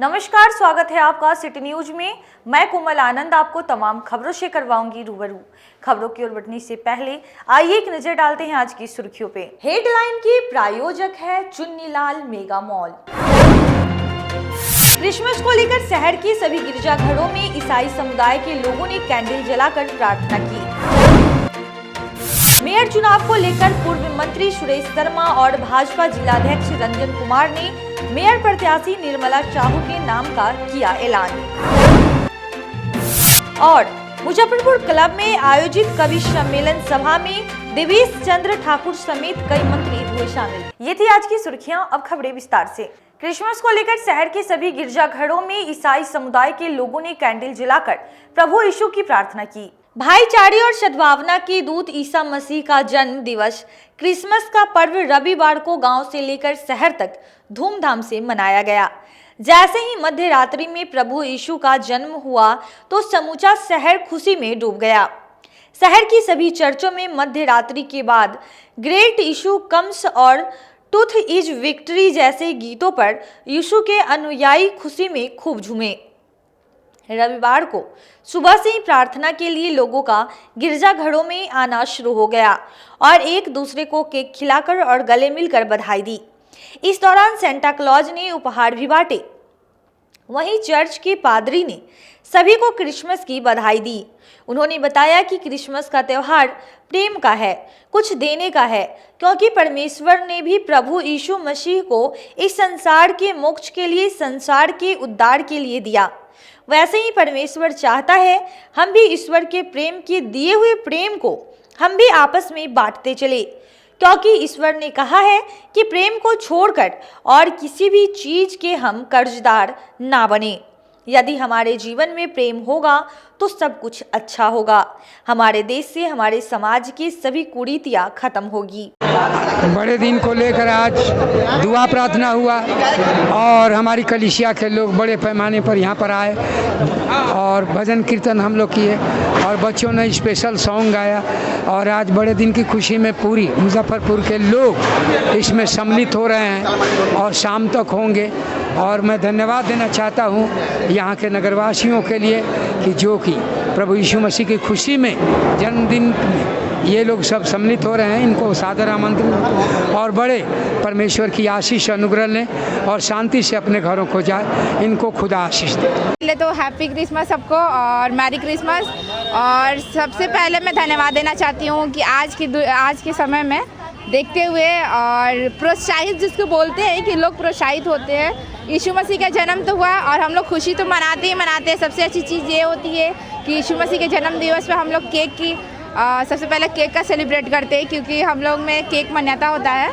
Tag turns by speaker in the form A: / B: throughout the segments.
A: नमस्कार, स्वागत है आपका सिटी न्यूज में। मैं कोमल आनंद आपको तमाम खबरों से करवाऊंगी रूबरू। खबरों की ओर बढ़ने से पहले आइए एक नजर डालते हैं आज की सुर्खियों पे। हेडलाइन की प्रायोजक है चुन्नीलाल मेगा मॉल। क्रिसमस को लेकर शहर के सभी गिरजाघरों में ईसाई समुदाय के लोगों ने कैंडल जलाकर प्रार्थना की। मेयर चुनाव को लेकर पूर्व मंत्री सुरेश शर्मा और भाजपा जिलाध्यक्ष रंजन कुमार ने मेयर प्रत्याशी निर्मला चाहू के नाम का किया ऐलान। और मुजफ्फरपुर क्लब में आयोजित कवि सम्मेलन सभा में देवेश चंद्र ठाकुर समेत कई मंत्री हुए शामिल। ये थी आज की सुर्खियां, अब खबरें विस्तार से। क्रिसमस को लेकर शहर के सभी गिरजाघरों में ईसाई समुदाय के लोगों ने कैंडल जलाकर प्रभु यीशु की प्रार्थना की। भाईचारे और सद्भावना के दूत ईसा मसीह का जन्म दिवस क्रिसमस का पर्व रविवार को गांव से लेकर शहर तक धूमधाम से मनाया गया। जैसे ही मध्य रात्रि में प्रभु यीशु का जन्म हुआ तो समूचा शहर खुशी में डूब गया। शहर की सभी चर्चों में मध्य रात्रि के बाद ग्रेट यीशु कम्स और टूथ इज विक्ट्री जैसे गीतों पर यीशु के अनुयायी खुशी में खूब झूमे। रविवार को सुबह से ही प्रार्थना के लिए लोगों का गिरजाघरों में आना शुरू हो गया और एक दूसरे को केक खिलाकर और गले मिलकर बधाई दी। इस दौरान सेंटा क्लॉज ने उपहार भी बांटे। वहीं चर्च के पादरी ने सभी को क्रिसमस की बधाई दी। उन्होंने बताया कि क्रिसमस का त्योहार प्रेम का है, कुछ देने का है, क्योंकि परमेश्वर ने भी प्रभु यीशु मसीह को इस संसार के मोक्ष के लिए, संसार के उद्धार के लिए दिया। वैसे ही परमेश्वर चाहता है हम भी ईश्वर के प्रेम के दिए हुए प्रेम को हम भी आपस में बांटते चले, क्योंकि ईश्वर ने कहा है कि प्रेम को छोड़कर और किसी भी चीज के हम कर्जदार ना बने। यदि हमारे जीवन में प्रेम होगा तो सब कुछ अच्छा होगा। हमारे देश से, हमारे समाज की सभी कुरीतियां खत्म होगी।
B: बड़े दिन को लेकर आज दुआ प्रार्थना हुआ और हमारी कलीसिया के लोग बड़े पैमाने पर यहाँ पर आए और भजन कीर्तन हम लोग किए और बच्चों ने स्पेशल सॉन्ग गाया। और आज बड़े दिन की खुशी में पूरी मुजफ्फरपुर के लोग इसमें सम्मिलित हो रहे हैं और शाम तक होंगे। और मैं धन्यवाद देना चाहता हूँ यहाँ के नगरवासियों के लिए कि जो कि प्रभु यीशु मसीह की खुशी में जन्मदिन में ये लोग सब सम्मिलित हो रहे हैं। इनको सादर आमंत्रित और बड़े परमेश्वर की आशीष अनुग्रह लें और शांति से अपने घरों को जाए। इनको खुदा आशीष दे।
C: पहले तो हैप्पी क्रिसमस सबको और मैरी क्रिसमस। और सबसे पहले मैं धन्यवाद देना चाहती हूँ कि आज के समय में देखते हुए और प्रोत्साहित जिसको बोलते हैं कि लोग प्रोत्साहित होते हैं। यीशु मसीह का जन्म तो हुआ और हम लोग खुशी तो मनाते हैं। सबसे अच्छी चीज़ ये होती है कि यीशु मसीह के जन्म दिवस पर हम लोग केक की सबसे पहले केक का सेलिब्रेट करते हैं, क्योंकि हम लोग में केक मान्यता होता है।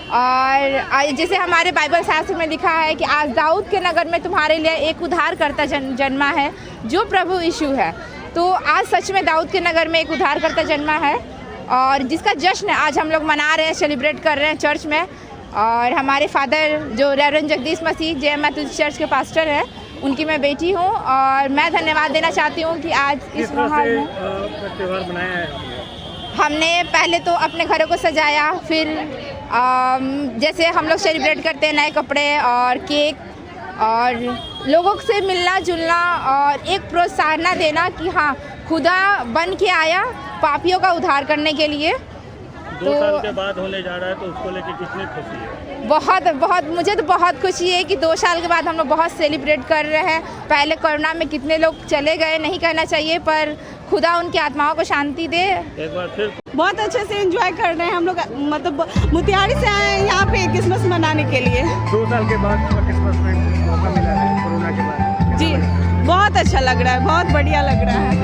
C: और जैसे हमारे बाइबल शास्त्र में लिखा है कि आज दाऊद के नगर में तुम्हारे लिए एक उद्धारकर्ता जन्मा है जो प्रभु यीशु है। तो आज सच में दाऊद के नगर में एक उद्धारकर्ता जन्मा है और जिसका जश्न आज हम लोग मना रहे हैं, सेलिब्रेट कर रहे हैं चर्च में। और हमारे फादर जो रेवरेंड जगदीश मसीह जय मैथोडिस्ट चर्च के पास्टर हैं, उनकी मैं बेटी हूँ और मैं धन्यवाद देना चाहती हूँ कि आज इस माहौल में
D: त्योहार मनाया है।
C: हमने पहले तो अपने घरों को सजाया, फिर जैसे हम लोग सेलिब्रेट करते हैं नए कपड़े और केक और लोगों से मिलना जुलना और एक प्रोत्साहन देना कि हाँ खुदा बन के आया पापियों का उद्धार करने के लिए।
D: 2 साल के बाद होने जा रहा है, तो उसको लेकर कितनी खुशी है?
C: बहुत मुझे तो बहुत खुशी है कि 2 साल के बाद हम लोग बहुत सेलिब्रेट कर रहे हैं। पहले कोरोना में कितने लोग चले गए, नहीं कहना चाहिए, पर खुदा उनकी आत्माओं को शांति दे।
D: एक बार फिर
E: बहुत अच्छे से एंजॉय कर रहे हैं हम लोग। मतलब मोतिहारी से आए हैं यहाँ पे क्रिसमस मनाने के लिए।
D: 2 साल के बाद क्रिसमस में मौका मिला है कोरोना के बाद।
E: जी बहुत अच्छा लग रहा है, बहुत बढ़िया लग रहा है।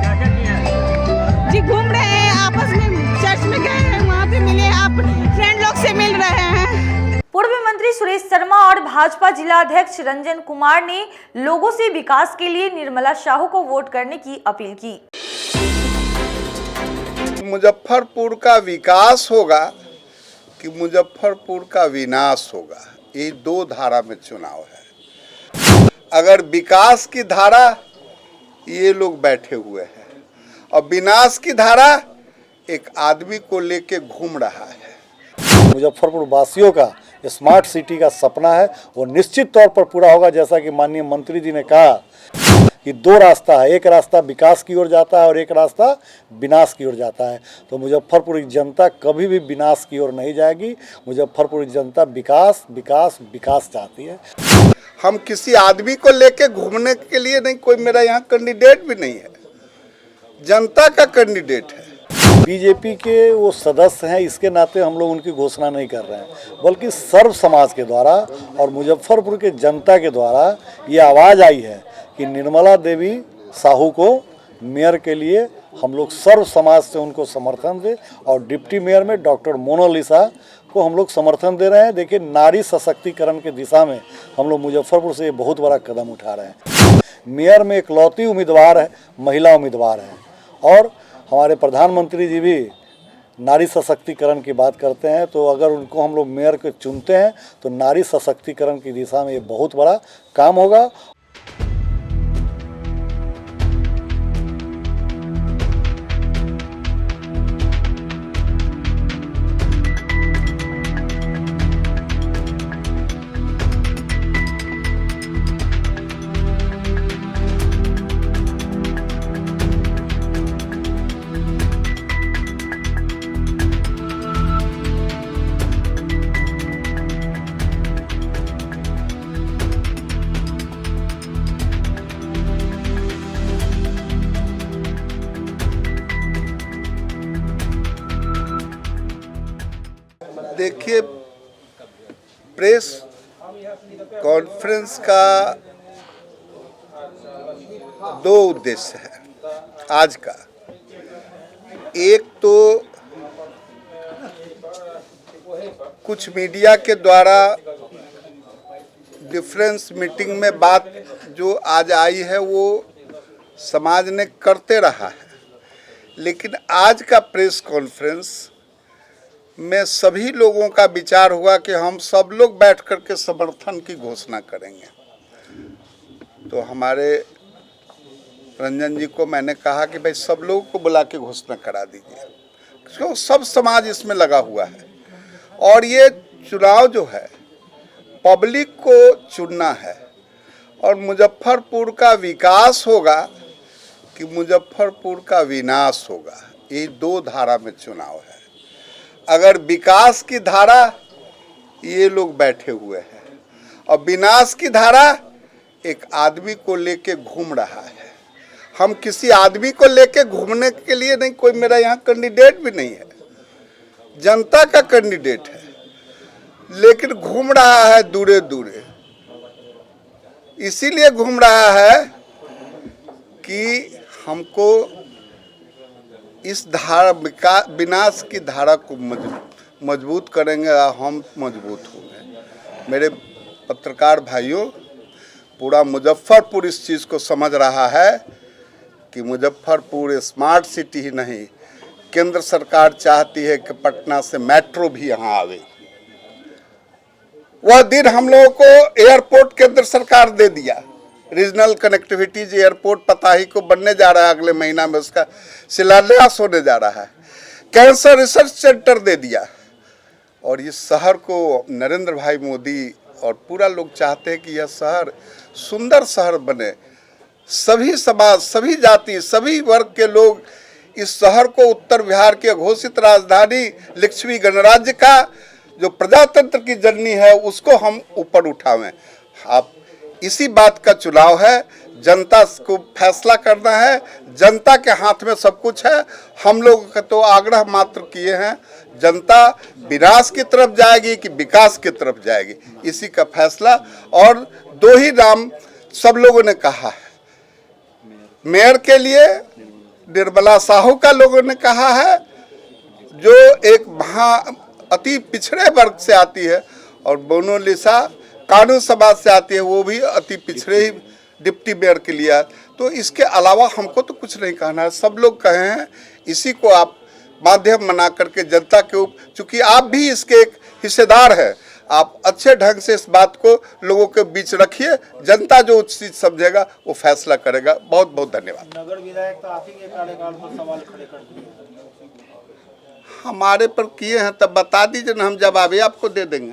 D: क्या किया है?
E: जी घूम रहे हैं, आपस में चर्च में गए हैं, वहाँ पे मिले, आप फ्रेंड लोग से मिल रहे हैं।
A: पूर्व मंत्री सुरेश शर्मा और भाजपा जिलाध्यक्ष रंजन कुमार ने लोगों से विकास के लिए निर्मला चाहू को वोट करने की अपील की।
F: मुजफ्फरपुर का विकास होगा कि मुजफ्फरपुर का विनाश होगा, ये 2 धारा में चुनाव है। अगर विकास की धारा ये लोग बैठे हुए हैं और विनाश की धारा एक आदमी को लेके घूम रहा है।
G: मुजफ्फरपुर वासियों का स्मार्ट सिटी का सपना है वो निश्चित तौर पर पूरा होगा। जैसा कि माननीय मंत्री जी ने कहा कि दो रास्ता है, एक रास्ता विकास की ओर जाता है और एक रास्ता विनाश की ओर जाता है। तो मुजफ्फरपुर की जनता कभी भी विनाश की ओर नहीं जाएगी। मुजफ्फरपुर की जनता विकास विकास विकास चाहती है।
F: हम किसी आदमी को लेके घूमने के लिए नहीं, कोई मेरा यहाँ कैंडिडेट भी नहीं है, जनता का कैंडिडेट है।
G: बीजेपी के वो सदस्य हैं, इसके नाते हम लोग उनकी घोषणा नहीं कर रहे हैं, बल्कि सर्व समाज के द्वारा और मुजफ्फरपुर के जनता के द्वारा ये आवाज़ आई है कि निर्मला देवी साहू को मेयर के लिए हम लोग सर्व समाज से उनको समर्थन दें और डिप्टी मेयर में डॉक्टर मोनालिसा को हम लोग समर्थन दे रहे हैं। देखिए, नारी सशक्तिकरण की दिशा में हम लोग मुजफ्फरपुर से ये बहुत बड़ा कदम उठा रहे हैं। मेयर में इकलौती उम्मीदवार है, महिला उम्मीदवार है और हमारे प्रधानमंत्री जी भी नारी सशक्तिकरण की बात करते हैं। तो अगर उनको हम लोग मेयर को चुनते हैं तो नारी सशक्तिकरण की दिशा में ये बहुत बड़ा काम होगा।
F: देखिए, प्रेस कॉन्फ्रेंस का दो उद्देश्य है आज का। एक तो कुछ मीडिया के द्वारा डिफरेंस मीटिंग में बात जो आज आई है वो समाज ने करते रहा है, लेकिन आज का प्रेस कॉन्फ्रेंस में सभी लोगों का विचार हुआ कि हम सब लोग बैठ कर के समर्थन की घोषणा करेंगे। तो हमारे रंजन जी को मैंने कहा कि भाई सब लोगों को बुला के घोषणा करा दीजिए, क्योंकि सब समाज इसमें लगा हुआ है और ये चुनाव जो है पब्लिक को चुनना है और मुजफ्फरपुर का विकास होगा कि मुजफ्फरपुर का विनाश होगा। ये दो धारा में चुनाव है। अगर विकास की धारा ये लोग बैठे हुए हैं और विनाश की धारा एक आदमी को लेके घूम रहा है। हम किसी आदमी को लेके घूमने के लिए नहीं, कोई मेरा यहाँ कैंडिडेट भी नहीं है, जनता का कैंडिडेट है, लेकिन घूम रहा है दूरे दूरे। इसीलिए घूम रहा है कि हमको इस धारा विनाश की धारा को मजबूत करेंगे और हम मजबूत होंगे। मेरे पत्रकार भाइयों, पूरा मुजफ्फरपुर इस चीज़ को समझ रहा है कि मुजफ्फरपुर स्मार्ट सिटी ही नहीं, केंद्र सरकार चाहती है कि पटना से मेट्रो भी यहाँ आवे। वह दिन हम लोगों को एयरपोर्ट केंद्र सरकार दे दिया, रीजनल कनेक्टिविटीज एयरपोर्ट पताही को बनने जा रहा है, अगले महीना में उसका शिलान्यास होने जा रहा है। कैंसर रिसर्च सेंटर दे दिया और इस शहर को नरेंद्र भाई मोदी और पूरा लोग चाहते हैं कि यह शहर सुंदर शहर बने। सभी समाज, सभी जाति, सभी वर्ग के लोग इस शहर को उत्तर बिहार की घोषित राजधानी लिच्छवी गणराज्य का जो प्रजातंत्र की जननी है उसको हम ऊपर उठावें। आप इसी बात का चुनाव है, जनता को फैसला करना है, जनता के हाथ में सब कुछ है। हम लोग का तो आग्रह मात्र किए हैं, जनता विनाश की तरफ जाएगी कि विकास की तरफ जाएगी, इसी का फैसला। और दो ही नाम सब लोगों ने कहा है, मेयर के लिए निर्मला साहू का लोगों ने कहा है जो एक अति पिछड़े वर्ग से आती है, और मोनालिसा कानून समाज से आती है, वो भी अति पिछड़े ही डिप्टी मेयर के लिए। तो इसके अलावा हमको तो कुछ नहीं कहना है, सब लोग कहे हैं, इसी को आप माध्यम बना करके जनता के ऊपर, चूँकि आप भी इसके एक हिस्सेदार हैं, आप अच्छे ढंग से इस बात को लोगों के बीच रखिए। जनता जो उचित समझेगा वो फैसला करेगा। बहुत बहुत धन्यवाद।
D: नगर विधायक तो आप ही के कार्यकाल पर सवाल खड़े कर दिए,
F: हमारे पर किए हैं तब बता दीजिए ना, हम जवाब आपको दे देंगे।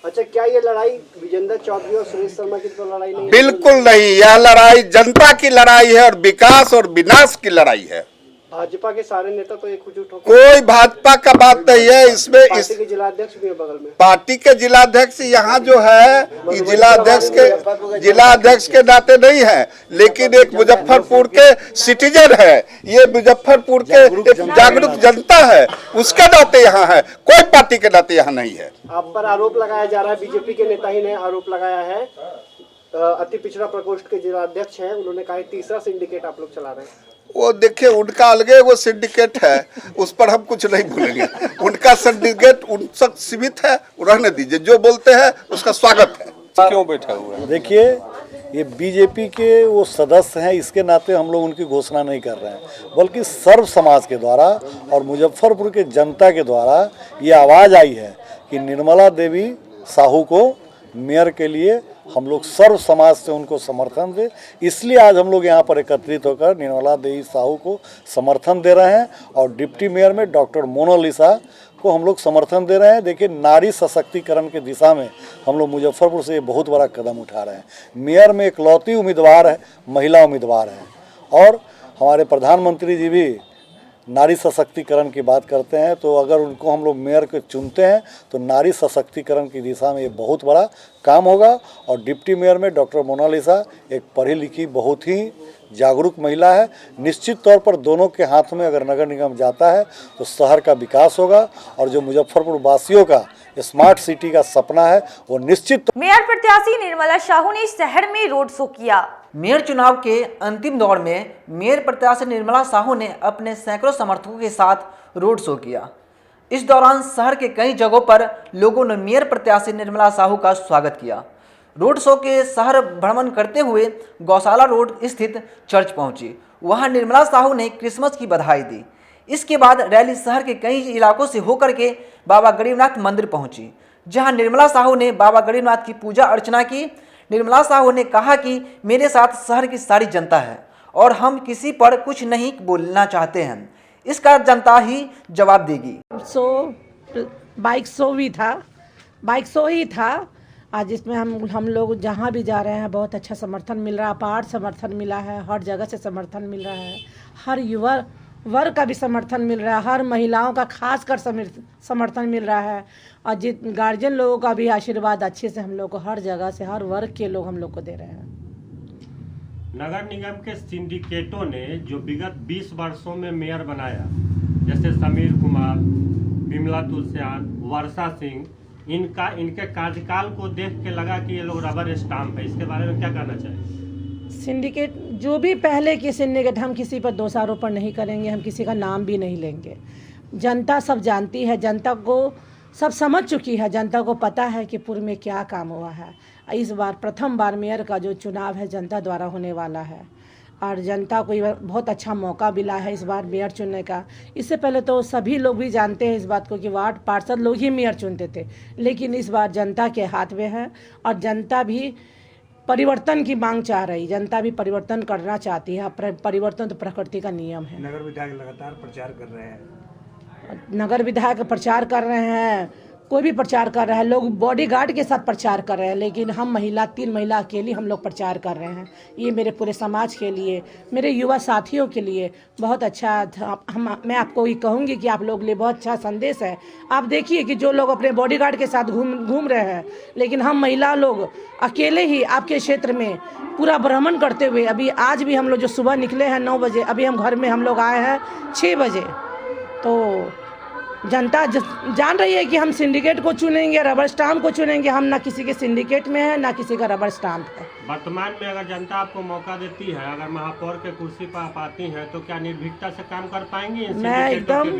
D: अच्छा, क्या ये लड़ाई विजेंद्र चौधरी और सुरेश शर्मा की तो लड़ाई नहीं है?
F: बिल्कुल नहीं, यह लड़ाई जनता की लड़ाई है और विकास और विनाश की लड़ाई है।
D: भाजपा के सारे नेता तो एकजुट होकर
F: कोई भाजपा का बात नहीं है इसमें।
D: पार्टी के जिलाध्यक्ष भी है बगल में।
F: पार्टी के जिलाध्यक्ष यहाँ जो है ये जिलाध्यक्ष के नाते नहीं है, लेकिन एक मुजफ्फरपुर के सिटीजन है, ये मुजफ्फरपुर के एक जागरूक जनता है, उसके नाते यहाँ है, कोई पार्टी के नाते यहाँ नहीं है।
D: आप पर आरोप लगाया जा रहा है, बीजेपी के नेता ही ने आरोप लगाया है, अति पिछड़ा प्रकोष्ठ के जिलाध्यक्ष हैं, उन्होंने कहा तीसरा सिंडिकेट आप लोग चला रहे हैं।
F: वो देखिए, उनका अलगे वो सिंडिकेट है, उस पर हम कुछ नहीं बोलेंगे। उनका सिंडिकेट उन तक सीमित है, रहने दीजिए, जो बोलते हैं उसका स्वागत है।
H: क्यों बैठा हुआ है?
G: देखिए, ये बीजेपी के वो सदस्य हैं, इसके नाते हम लोग उनकी घोषणा नहीं कर रहे हैं, बल्कि सर्व समाज के द्वारा और मुजफ्फरपुर के जनता के द्वारा ये आवाज़ आई है कि निर्मला देवी साहू को मेयर के लिए हम लोग सर्व समाज से उनको समर्थन दें। इसलिए आज हम लोग यहाँ पर एकत्रित होकर निर्मला देवी साहू को समर्थन दे रहे हैं और डिप्टी मेयर में डॉक्टर मोनालिसा को हम लोग समर्थन दे रहे हैं। देखिए, नारी सशक्तिकरण की दिशा में हम लोग मुजफ्फरपुर से ये बहुत बड़ा कदम उठा रहे हैं। मेयर में इकलौती उम्मीदवार है, महिला उम्मीदवार है, और हमारे प्रधानमंत्री जी भी नारी सशक्तिकरण की बात करते हैं, तो अगर उनको हम लोग मेयर को चुनते हैं तो नारी सशक्तिकरण की दिशा में ये बहुत बड़ा काम होगा। और डिप्टी मेयर में डॉक्टर मोनालिसा एक पढ़ी लिखी बहुत ही जागरूक महिला है। निश्चित तौर पर दोनों के हाथ में अगर नगर निगम जाता है तो शहर का विकास होगा और जो मुजफ्फरपुर वासियों का स्मार्ट सिटी का सपना है वो निश्चित।
A: मेयर प्रत्याशी निर्मला साहू ने शहर में रोड शो किया।
I: मेयर चुनाव के अंतिम दौर में मेयर प्रत्याशी निर्मला साहू ने अपने सैकड़ों समर्थकों के साथ रोड शो किया। इस दौरान शहर के कई जगहों पर लोगों ने मेयर प्रत्याशी निर्मला साहू का स्वागत किया। रोड शो के शहर भ्रमण करते हुए गौशाला रोड स्थित चर्च पहुंची। वहां निर्मला साहू ने क्रिसमस की बधाई दी। इसके बाद रैली शहर के कई इलाकों से होकर के बाबा गरीबनाथ मंदिर पहुंची, जहां निर्मला साहू ने बाबा गरीबनाथ की पूजा अर्चना की। निर्मला साहू ने कहा कि मेरे साथ शहर की सारी जनता है और हम किसी पर कुछ नहीं बोलना चाहते हैं, इसका जनता ही जवाब देगी।
J: बाइक शो ही था आज, जिसमें हम लोग जहाँ भी जा रहे हैं बहुत अच्छा समर्थन मिल रहा है, अपार समर्थन मिला है, हर जगह से समर्थन मिल रहा है, हर युवा वर्ग का भी समर्थन मिल रहा है, हर महिलाओं का खास कर समर्थन मिल रहा है, और गार्जियन लोगों का भी आशीर्वाद अच्छे से हम लोग को हर जगह से हर वर्ग के लोग हम लोग को दे रहे हैं।
K: नगर निगम के सिंडिकेटों ने जो विगत 20 वर्षों में मेयर बनाया, जैसे समीर कुमार, विमला तुलसियान, वर्षा सिंह, इनके कार्यकाल को देख के लगा कि ये लोग रबर स्टाम्प है, इसके बारे में क्या कहना चाहिए?
J: सिंडिकेट जो भी पहले के सिंडिकेट, हम किसी पर दोषारोपण नहीं करेंगे, हम किसी का नाम भी नहीं लेंगे। जनता सब जानती है, जनता को सब समझ चुकी है, जनता को पता है कि पूर्व में क्या काम हुआ है। इस बार प्रथम बार मेयर का जो चुनाव है जनता द्वारा होने वाला है और जनता को बहुत अच्छा मौका मिला है इस बार मेयर चुनने का। इससे पहले तो सभी लोग भी जानते हैं इस बात को कि वार्ड पार्षद लोग ही मेयर चुनते थे, लेकिन इस बार जनता के हाथ में है और जनता भी परिवर्तन की मांग चाह रही, जनता भी परिवर्तन करना चाहती है। परिवर्तन तो प्रकृति का नियम है।
D: नगर विधायक लगातार प्रचार कर रहे हैं,
J: नगर विधायक प्रचार कर रहे हैं, कोई भी प्रचार कर रहा है, लोग बॉडीगार्ड के साथ प्रचार कर रहे हैं, लेकिन हम महिला 3 महिला अकेली हम लोग प्रचार कर रहे हैं। ये मेरे पूरे समाज के लिए, मेरे युवा साथियों के लिए बहुत अच्छा मैं आपको ये कहूँगी कि आप लोग लिए बहुत अच्छा संदेश है। आप देखिए कि जो लोग अपने बॉडीगार्ड के साथ घूम रहे हैं, लेकिन हम महिला लोग अकेले ही आपके क्षेत्र में पूरा भ्रमण करते हुए, अभी आज भी हम लोग जो सुबह निकले हैं 9 बजे, अभी हम घर में हम लोग आए हैं 6 बजे। तो जनता जान रही है कि हम सिंडिकेट को चुनेंगे, रबर स्टाम्प को चुनेंगे। हम ना किसी के सिंडिकेट में है ना किसी का रबर स्टाम्प है।
K: वर्तमान में अगर जनता आपको मौका देती है, अगर महापौर के कुर्सी पर आप आती हैं, तो क्या निर्भीकता से काम कर पाएंगी?
J: मैं एकदम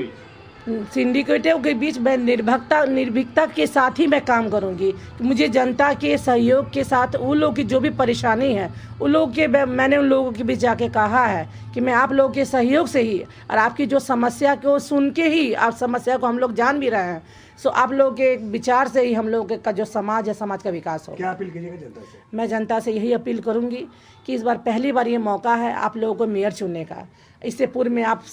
J: सिंडिकेटों के बीच मैं निर्भीकता के साथ ही मैं काम करूंगी। मुझे जनता के सहयोग के साथ उन लोगों की जो भी परेशानी है उन लोगों के मैंने उन लोगों के बीच जाके कहा है कि मैं आप लोगों के सहयोग से ही और आपकी जो समस्या को सुन के ही, आप समस्या को हम लोग जान भी रहे हैं, सो आप लोगों के विचार से ही हम लोग का जो समाज है, समाज का विकास हो।
G: क्या अपील कीजिएगा जनता से?
J: मैं जनता से यही अपील करूंगी कि इस बार पहली बार ये मौका है आप लोगों को मेयर चुनने का। इससे पूर्व में आप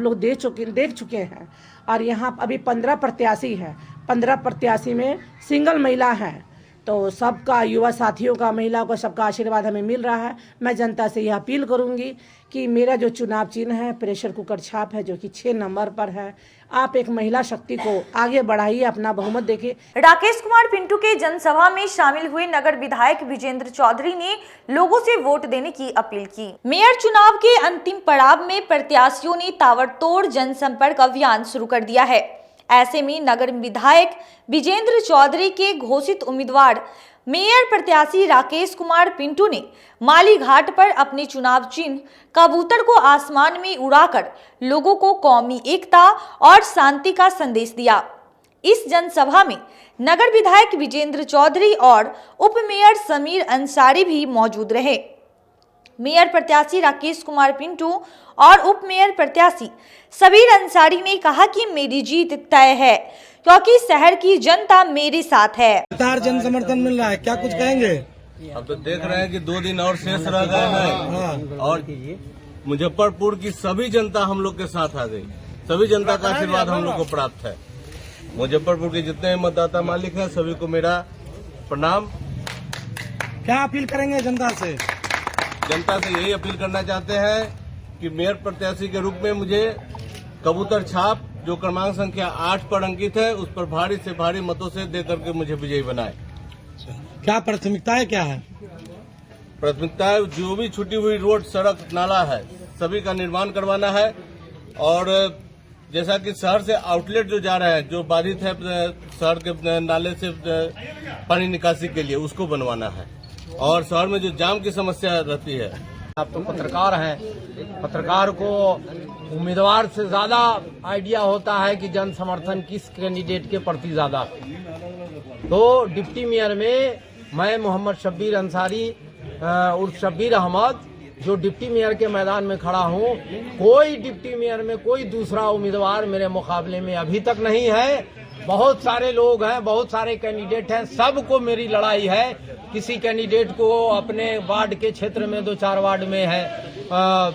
J: लोग देख चुके हैं और यहाँ अभी 15 प्रत्याशी हैं। 15 प्रत्याशी में सिंगल महिला हैं, तो सबका, युवा साथियों का, महिलाओं का, सबका आशीर्वाद हमें मिल रहा है। मैं जनता से यह अपील करूंगी कि मेरा जो चुनाव चिन्ह है प्रेशर कुकर छाप है, जो कि 6 नंबर पर है। आप एक महिला शक्ति को आगे बढ़ाइए, अपना बहुमत देखिए।
A: राकेश कुमार पिंटू के जनसभा में शामिल हुए नगर विधायक विजेंद्र चौधरी ने लोगों से वोट देने की अपील की। मेयर चुनाव के अंतिम पड़ाव में प्रत्याशियों ने ताबड़तोड़ जनसंपर्क अभियान शुरू कर दिया है। ऐसे में नगर विधायक विजेंद्र चौधरी के घोषित उम्मीदवार मेयर प्रत्याशी राकेश कुमार पिंटू ने माली घाट पर अपने चुनाव चिन्ह कबूतर को आसमान में उड़ाकर लोगों को कौमी एकता और शांति का संदेश दिया। इस जनसभा में नगर विधायक विजेंद्र चौधरी और उप मेयर समीर अंसारी भी मौजूद रहे। मेयर प्रत्याशी राकेश कुमार पिंटू और उप मेयर प्रत्याशी समीर अंसारी ने कहा कि मेरी जीत तय है, क्योंकि शहर की जनता मेरे साथ है।
H: जन समर्थन मिल रहा है, क्या कुछ कहेंगे?
L: अब तो देख रहे हैं कि 2 दिन और शेष रह गए हैं और मुजफ्फरपुर की सभी जनता हम लोग के साथ आ गई। सभी जनता का आशीर्वाद हम लोग को प्राप्त है। मुजफ्फरपुर के जितने मतदाता मालिक हैं सभी को मेरा प्रणाम।
H: क्या अपील करेंगे जनता से?
L: जनता से यही अपील करना चाहते हैं कि मेयर प्रत्याशी के रूप में मुझे कबूतर छाप जो क्रमांक संख्या 8 पर अंकित है उस पर भारी से भारी मतों से दे करके मुझे विजयी बनाए।
H: क्या प्राथमिकताएं क्या है?
L: प्राथमिकता जो भी छूटी हुई रोड, सड़क, नाला है सभी का निर्माण करवाना है। और जैसा कि शहर से आउटलेट जो जा रहे हैं, जो बाधित है शहर के नाले से पानी निकासी के लिए, उसको बनवाना है। और शहर में जो जाम की समस्या रहती है,
M: आप तो पत्रकार हैं, पत्रकार को उम्मीदवार से ज्यादा आइडिया होता है कि जन समर्थन किस कैंडिडेट के प्रति ज्यादा। तो डिप्टी मेयर में मैं मोहम्मद शब्बीर अंसारी उर्फ शब्बीर अहमद जो डिप्टी मेयर के मैदान में खड़ा हूं, कोई डिप्टी मेयर में कोई दूसरा उम्मीदवार मेरे मुकाबले में अभी तक नहीं है। बहुत सारे लोग हैं, बहुत सारे कैंडिडेट हैं, सबको मेरी लड़ाई है। किसी कैंडिडेट को अपने वार्ड के क्षेत्र में 2-4 वार्ड में है,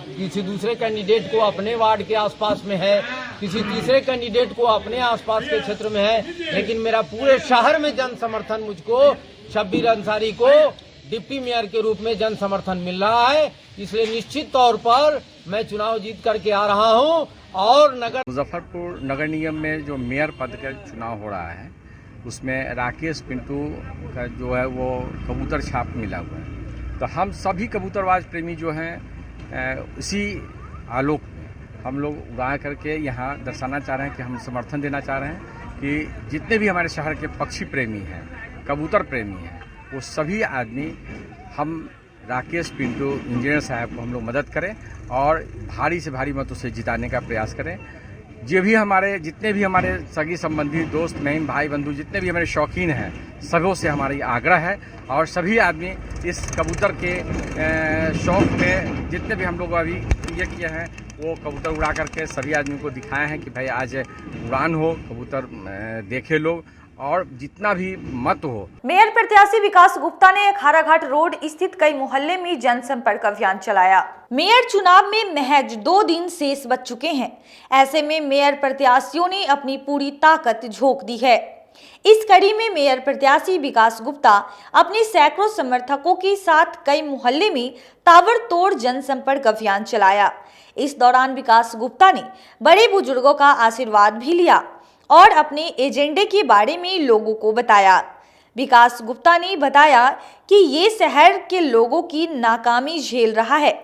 M: किसी दूसरे कैंडिडेट को अपने वार्ड के आसपास में है, किसी तीसरे कैंडिडेट को अपने आसपास के क्षेत्र में है, लेकिन मेरा पूरे शहर में जन समर्थन मुझको शब्बीर अंसारी को डिप्टी मेयर के रूप में जन समर्थन मिल रहा है। इसलिए निश्चित तौर पर मैं चुनाव जीत करके आ रहा हूं। और
N: मुजफ्फरपुर नगर निगम में जो मेयर पद का चुनाव हो रहा है उसमें राकेश पिंटू का जो है वो कबूतर छाप मिला हुआ है। तो हम सभी कबूतरबाज प्रेमी जो हैं इसी आलोक में हम लोग उड़ा करके यहाँ दर्शाना चाह रहे हैं कि हम समर्थन देना चाह रहे हैं कि जितने भी हमारे शहर के पक्षी प्रेमी हैं, कबूतर प्रेमी हैं, वो सभी आदमी हम राकेश पिंटू इंजीनियर साहब को हम लोग मदद करें और भारी से भारी मतों से जिताने का प्रयास करें। जितने भी हमारे सगी संबंधी, दोस्त, बहन, भाई, बंधु, जितने भी हमारे शौकीन हैं, सबों से हमारी आग्रह है और सभी आदमी इस कबूतर के शौक में जितने भी हम लोग अभी ये किए हैं वो कबूतर उड़ा करके सभी आदमी को दिखाए हैं कि भाई आज उड़ान हो, कबूतर देखे लोग और जितना भी मत हो।
A: मेयर प्रत्याशी विकास गुप्ता ने खाराघाट रोड स्थित कई मोहल्ले में जनसंपर्क अभियान चलाया। मेयर चुनाव में महज 2 दिन शेष बच चुके हैं। ऐसे में मेयर प्रत्याशियों ने अपनी पूरी ताकत झोंक दी है। इस कड़ी में मेयर प्रत्याशी विकास गुप्ता अपने सैकड़ों समर्थकों के साथ कई मोहल्ले में ताबड़तोड़ जनसंपर्क अभियान चलाया। इस दौरान विकास गुप्ता ने बड़े बुजुर्गों का आशीर्वाद भी लिया और अपने एजेंडे के बारे में लोगों को बताया। विकास गुप्ता ने बताया कि ये शहर के लोगों की नाकामी झेल रहा है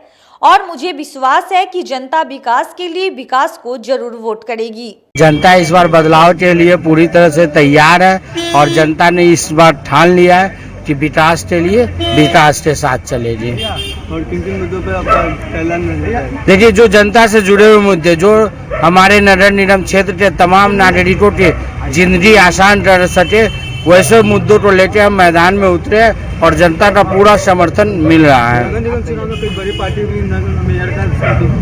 A: और मुझे विश्वास है कि जनता विकास के लिए विकास को जरूर वोट करेगी।
M: जनता इस बार बदलाव के लिए पूरी तरह से तैयार है और जनता ने इस बार ठान लिया है कि विकास के लिए विकास के साथ चलेगी।
H: और किन मुद्दों पे आपका ऐलान है?
M: देखिए, जो जनता से जुड़े हुए मुद्दे, जो हमारे नगर निगम क्षेत्र के तमाम नागरिकों की जिंदगी आसान कर सके, वैसे मुद्दों को लेकर हम मैदान में उतरे और जनता का पूरा समर्थन मिल रहा है।
H: नगर निगम चुनाव में कोई बड़ी पार्टी भी मेयर का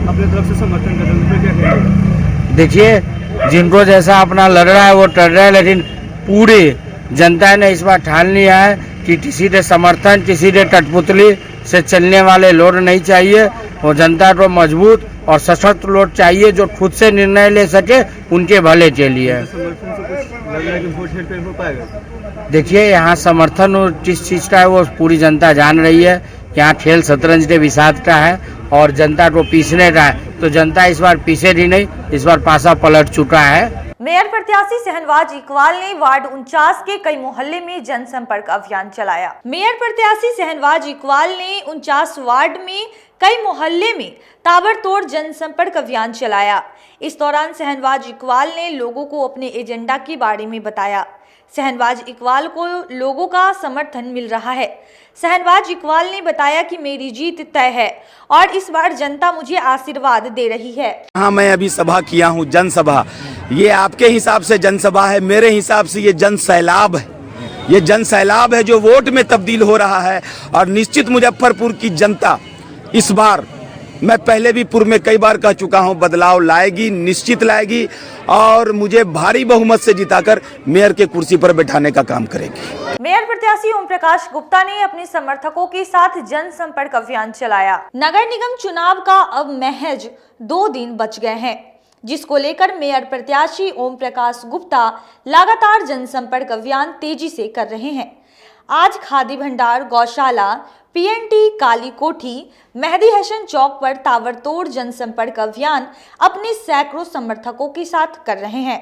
H: अपने तरफ से समर्थन कर रही है, क्या कहेंगे?
M: देखिए, जिनको जैसा अपना लड़ रहा है वो टल रहा है, लेकिन पूरी जनता ने इस बार ठान लिया है कि किसी के समर्थन, किसी के कठपुतली से चलने वाले लोग नहीं चाहिए। वो जनता को मजबूत और सशक्त लोग चाहिए जो खुद से निर्णय ले सके उनके भले के लिए।
H: समर्थन से कुछ लग रहा है कि वोट हेरफेर हो पाएगा?
M: देखिए, यहाँ समर्थन और किस चीज़ का है वो पूरी जनता जान रही है। यहाँ खेल शतरंज के विषाद का है और जनता को पीसने का है, तो जनता इस बार पीछे नहीं, इस बार पासा पलट चुका है।
A: मेयर प्रत्याशी शहनवाज इकबाल ने वार्ड 49 के कई मोहल्ले में जनसंपर्क अभियान चलाया। मेयर प्रत्याशी शहनवाज इकबाल ने 49 वार्ड में कई मोहल्ले में ताबड़तोड़ जनसंपर्क अभियान चलाया। इस दौरान शहनवाज इकबाल ने लोगों को अपने एजेंडा के बारे में बताया। शहनवाज इकबाल को लोगों का समर्थन मिल रहा है। शहनवाज इकबाल ने बताया कि मेरी जीत तय है और इस बार जनता मुझे आशीर्वाद दे रही है।
O: हाँ, मैं अभी सभा किया हूँ, जनसभा। ये आपके हिसाब से जनसभा है, मेरे हिसाब से ये जन सैलाब है। ये जन सैलाब है जो वोट में तब्दील हो रहा है और निश्चित मुजफ्फरपुर की जनता इस बार, मैं पहले भी पूर्व में कई बार कह चुका हूं, बदलाव लाएगी, निश्चित लाएगी और मुझे भारी बहुमत से जिताकर मेयर के कुर्सी पर बैठाने का काम करेगी।
A: मेयर प्रत्याशी ओम प्रकाश गुप्ता ने अपने समर्थकों के साथ जनसंपर्क अभियान चलाया। नगर निगम चुनाव का अब महज 2 दिन बच गए हैं, जिसको लेकर मेयर प्रत्याशी ओम प्रकाश गुप्ता लगातार जनसंपर्क अभियान तेजी से कर रहे हैं। आज खादी भंडार, गौशाला, पीएनटी, काली कोठी, मेहदी हसन चौक पर ताबड़तोड़ जनसंपर्क अभियान अपने सैकड़ों समर्थकों के साथ कर रहे हैं।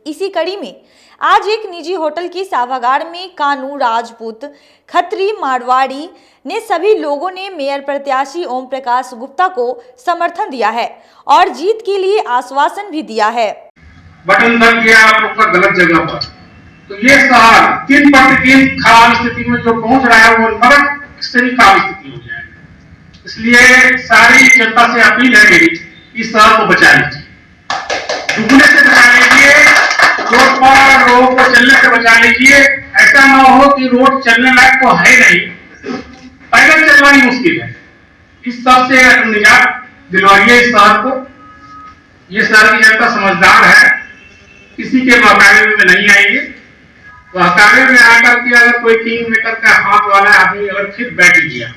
A: इसी कड़ी में आज एक निजी होटल की सभागार में कानू, राजपूत, खत्री, मारवाड़ी ने सभी लोगों ने मेयर प्रत्याशी ओम प्रकाश गुप्ता को समर्थन दिया है और जीत के लिए आश्वासन भी दिया है।
P: बटन दब गया आप लोग का गलत जगह पर, तो ये शहर 3/3 खराब स्थिति में जो पहुंच रहा है वो नरक से भी खराब स्थिति हो जाएगी। इसलिए सारी जनता से अपील है मेरी, इस शहर को बचा लीजिए, डूबने से बचा लीजिए, रोड पर रोड को चलने से बचा लीजिए। ऐसा ना हो कि रोड चलने लायक तो है नहीं, पैदल चलना ही मुश्किल है। इस सब से निजात दिलवाइए इस शहर को। ये शहर की जनता समझदार है, किसी के बहकावे में नहीं आएंगे। बहकावे में आकर के अगर कोई किंग मेकर का हाथ वाला आदमी अगर फिर बैठ गया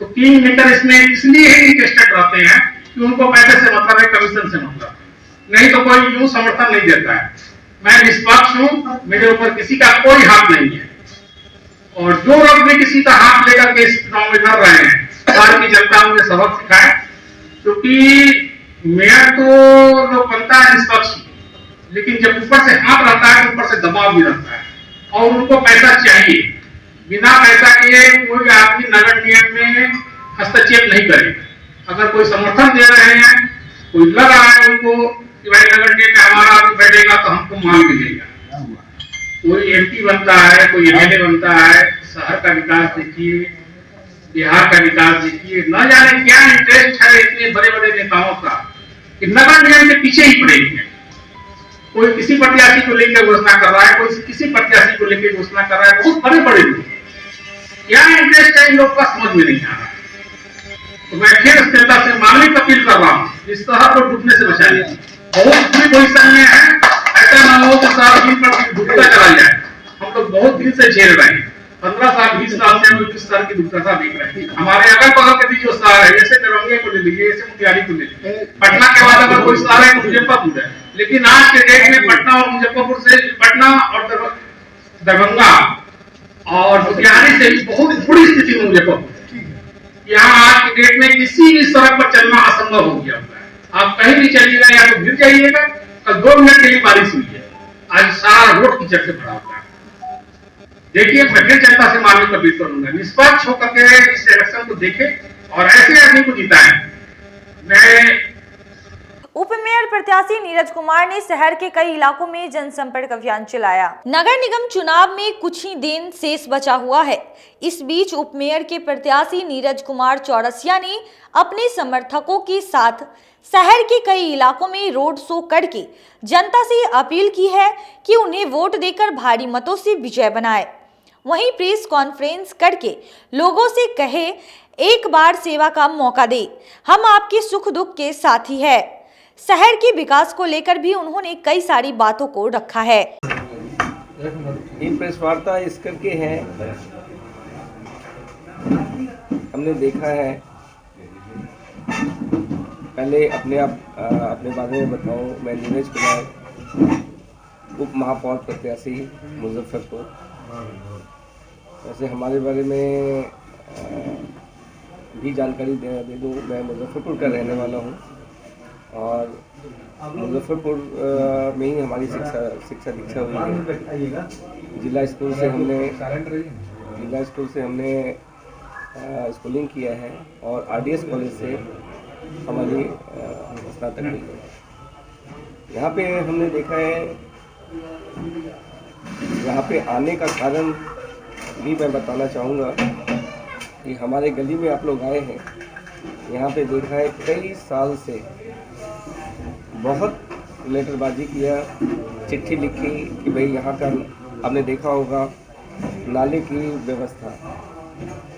P: तो किंग मेकर इसमें इसलिए ही इंटरेस्टेड रहते हैं कि उनको पैसे से मतलब है, कमीशन से मतलब, नहीं तो कोई यूं समर्थन नहीं देता है। मैं निष्पक्ष हूँ, मेरे ऊपर किसी का कोई हाथ नहीं है और जो लोग भी किसी का हाथ लेकर के इस चुनाव में लड़ रहे हैं, शहर की जनता मुझे सबक सिखाए, क्योंकि मेयर तो लोग बनता है निष्पक्ष, लेकिन जब ऊपर से हाथ रहता है तो ऊपर से दबाव भी रहता है और उनको पैसा चाहिए। बिना पैसा के कोई आदमी नगर निगम में हस्तक्षेप नहीं करेगा। अगर कोई समर्थन दे रहे हैं, कोई लग रहा है उनको कि भाई नगर निगम में हमारा आदमी बैठेगा तो हमको माल मिलेगा, कोई एमपी बनता है, कोई एमएलए बनता है, शहर का विकास देखिए, बिहार का विकास देखिए, न जाने क्या इंटरेस्ट है इतने बड़े बड़े नेताओं का कि नगर निगम के पीछे ही पड़ेंगे। कोई किसी प्रत्याशी को लेकर घोषणा कर रहा है, कोई किसी प्रत्याशी को लेकर घोषणा कर रहा है, बहुत बड़े बड़े लोग, क्या इंटरेस्ट है इन लोग का समझ में नहीं आ रहा। तो मैं फिर जनता से मानवीय अपील कर रहा हूँ, इस शहर को डूबने से बचा लीजिए। बहुत बुरी पोजिशन में है, ऐसा ना हो तो शहर दिन पर डूबता चला जाए। हम लोग बहुत दिन से झेल रहे हैं, 15 साल 20 साल से हम इस शहर की दुर्दशा देख रहे हैं। हमारे अगल बगल के भी जो शहर है, जैसे दरभंगा को ले लीजिए, जैसे मुतिहारी को ले लीजिए, पटना के बाद अगर कोई शहर है तो मुजफ्फरपुर है, लेकिन आज के डेट में पटना और मुजफ्फरपुर से, पटना और दरभंगा और मोतिहारी से बहुत बुरी स्थिति में मुजफ्फरपुर। यहाँ आज के डेट में किसी भी सड़क पर चलना असंभव हो गया हुआ है। आप कहीं भी चलिएगा या तो गिर जाइएगा। कल 2 मिनट के लिए बारिश हुई है, आज सारा रोड कीचड़ से भरा हुआ है। देखिए, मैं फिर जनता से मानवीय अपील करूंगा, निष्पक्ष होकर के इस इलेक्शन को देखे और ऐसे आदमी को जिताएं। मैं
A: उप मेयर प्रत्याशी नीरज कुमार ने शहर के कई इलाकों में जनसंपर्क अभियान चलाया। नगर निगम चुनाव में कुछ ही दिन शेष बचा हुआ है। इस बीच उप मेयर के प्रत्याशी नीरज कुमार चौरसिया ने अपने समर्थकों के साथ शहर के कई इलाकों में रोड शो करके जनता से अपील की है कि उन्हें वोट देकर भारी मतों से विजय बनाए। वहीं प्रेस कॉन्फ्रेंस करके लोगों से कहे, एक बार सेवा का मौका दे, हम आपके सुख दुख के साथी है। शहर के विकास को लेकर भी उन्होंने कई सारी बातों को रखा है।
Q: ये प्रेस वार्ता इस करके है, हमने देखा है, पहले अपने बारे में बताऊं, मैं नीरज कुमार, उप महापौर प्रत्याशी मुजफ्फरपुर। वैसे हमारे बारे में भी जानकारी दे दूं, मैं मुजफ्फरपुर का रहने वाला हूं और मुजफ्फरपुर में ही हमारी शिक्षा दीक्षा हुई है। जिला स्कूल से हमने स्कूलिंग किया है और आरडीएस कॉलेज से हमारी स्नातक हुई है। यहाँ पे हमने देखा है, यहाँ पे आने का कारण भी मैं बताना चाहूँगा कि हमारे गली में आप लोग आए हैं, यहाँ पे देखा है कई साल से बहुत लेटरबाजी किया, चिट्ठी लिखी कि भाई यहाँ का आपने देखा होगा नाले की व्यवस्था,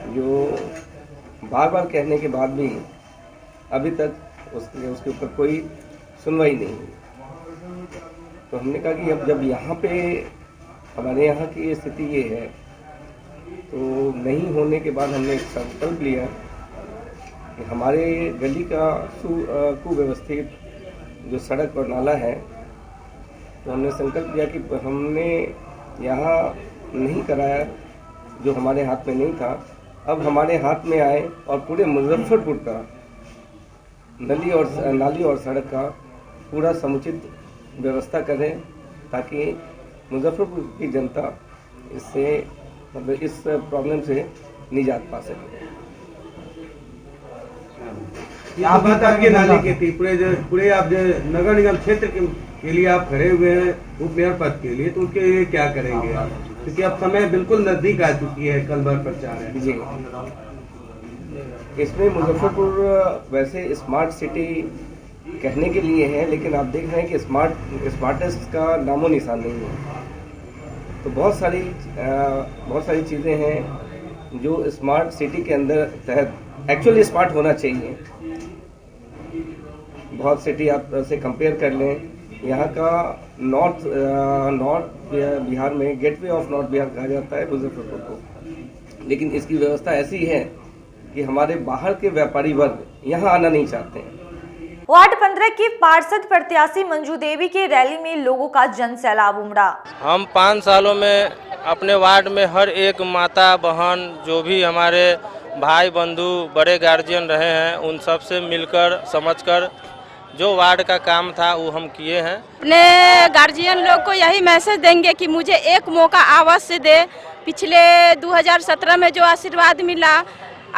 Q: जो बार बार कहने के बाद भी अभी तक उसके ऊपर कोई सुनवाई नहीं हुई। तो हमने कहा कि अब जब यहाँ पे हमारे यहाँ की स्थिति ये है, तो नहीं होने के बाद हमने एक संकल्प लिया कि हमारे गली का कुव्यवस्थित जो सड़क और नाला है, तो हमने संकल्प लिया कि हमने यहाँ नहीं कराया, जो हमारे हाथ में नहीं था, अब हमारे हाथ में आए और पूरे मुजफ्फरपुर का नाली और सड़क का पूरा समुचित व्यवस्था करें, ताकि मुजफ्फरपुर की जनता इससे मतलब इस प्रॉब्लम से निजात पा सके।
H: आप बात आपके नाले की थी, पूरे आप जो नगर निगम क्षेत्र के लिए आप खड़े हुए हैं उप मेयर पद के लिए, तो उसके लिए क्या करेंगे आप, क्योंकि अब समय बिल्कुल नजदीक आ चुकी है, कल भर प्रचार है
Q: जी। इसमें मुजफ्फरपुर वैसे स्मार्ट सिटी कहने के लिए है, लेकिन आप देख रहे हैं कि स्मार्टेस्ट का नामो निशान नहीं है। तो बहुत सारी चीज़ें हैं जो स्मार्ट सिटी के अंदर तहत एक्चुअली स्मार्ट होना चाहिए। बहुत सिटी आप से कंपेयर कर लें, यहाँ का नॉर्थ बिहार में गेटवे ऑफ नॉर्थ बिहार कहा जाता है मुजफ्फरपुर को, लेकिन इसकी व्यवस्था ऐसी है कि हमारे बाहर के व्यापारी वर्ग यहाँ आना नहीं चाहते हैं।
A: वार्ड 15 की पार्षद प्रत्याशी मंजू देवी की रैली में लोगों का जन सैलाब उमड़ा।
R: हम 5 सालों में अपने वार्ड में हर एक माता बहन, जो भी हमारे भाई बंधु बड़े गार्जियन रहे हैं, उन सब से मिलकर समझकर जो वार्ड का काम था वो हम किए हैं।
S: अपने गार्जियन लोग को यही मैसेज देंगे कि मुझे एक मौका अवश्य दे। पिछले 2017 में जो आशीर्वाद मिला,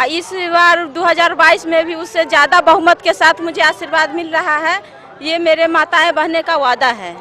S: इस बार 2022 में भी उससे ज़्यादा बहुमत के साथ मुझे आशीर्वाद मिल रहा है। ये मेरे माताएं बहनें का वादा है।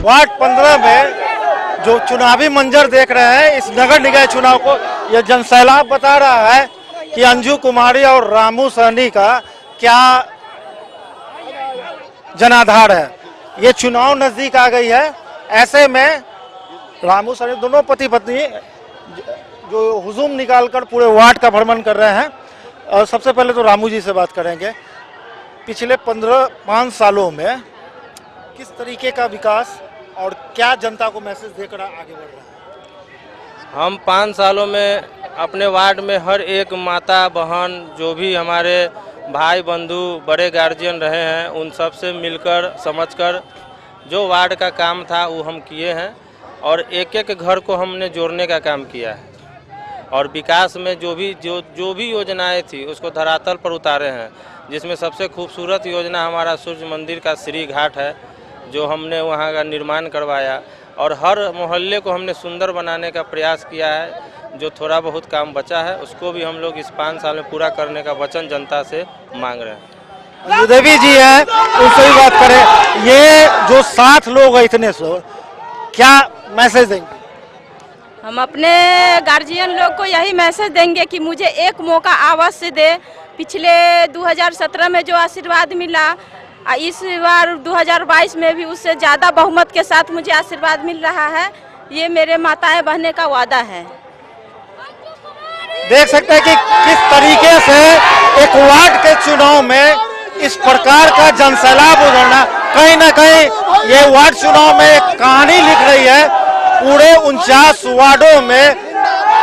T: वार्ड 15 में जो चुनावी मंजर देख रहे हैं, इस नगर निकाय चुनाव को यह जनसैलाब बता रहा है कि अंजू कुमारी और रामू सहनी का क्या जनाधार है। ये चुनाव नजदीक आ गई है, ऐसे में रामू सहनी दोनों पति पत्नी जो हुजूम निकालकर पूरे वार्ड का भ्रमण कर रहे हैं। और सबसे पहले तो रामू जी से बात करेंगे। पिछले 5 सालों में किस तरीके का विकास और क्या जनता को मैसेज देकर आगे बढ़ रहा है?
R: हम 5 सालों में अपने वार्ड में हर एक माता बहन, जो भी हमारे भाई बंधु बड़े गार्जियन रहे हैं, उन सब से मिलकर समझकर जो वार्ड का काम था वो हम किए हैं। और एक एक घर को हमने जोड़ने का काम किया है और विकास में जो भी योजनाएं थी उसको धरातल पर उतारे हैं, जिसमें सबसे खूबसूरत योजना हमारा सूर्य मंदिर का श्री घाट है, जो हमने वहाँ का निर्माण करवाया और हर मोहल्ले को हमने सुंदर बनाने का प्रयास किया है। जो थोड़ा बहुत काम बचा है उसको भी हम लोग इस 5 साल में पूरा करने का वचन जनता से मांग रहे हैं।
T: देवी जी है, उनसे भी बात करें। ये जो 60 लोग हैं इतने सो, क्या मैसेज देंगे?
S: हम अपने गार्जियन लोग को यही मैसेज देंगे कि मुझे एक मौका अवश्य दे। पिछले 2017 में जो आशीर्वाद मिला, इस बार 2022 में भी उससे ज़्यादा बहुमत के साथ मुझे आशीर्वाद मिल रहा है। ये मेरे माताएं बहने का वादा है।
T: देख सकते हैं कि किस तरीके से एक वार्ड के चुनाव में इस प्रकार का जनसैलाब उधरना, कहीं ना कहीं ये वार्ड चुनाव में एक कहानी लिख रही है। पूरे 49 वार्डों में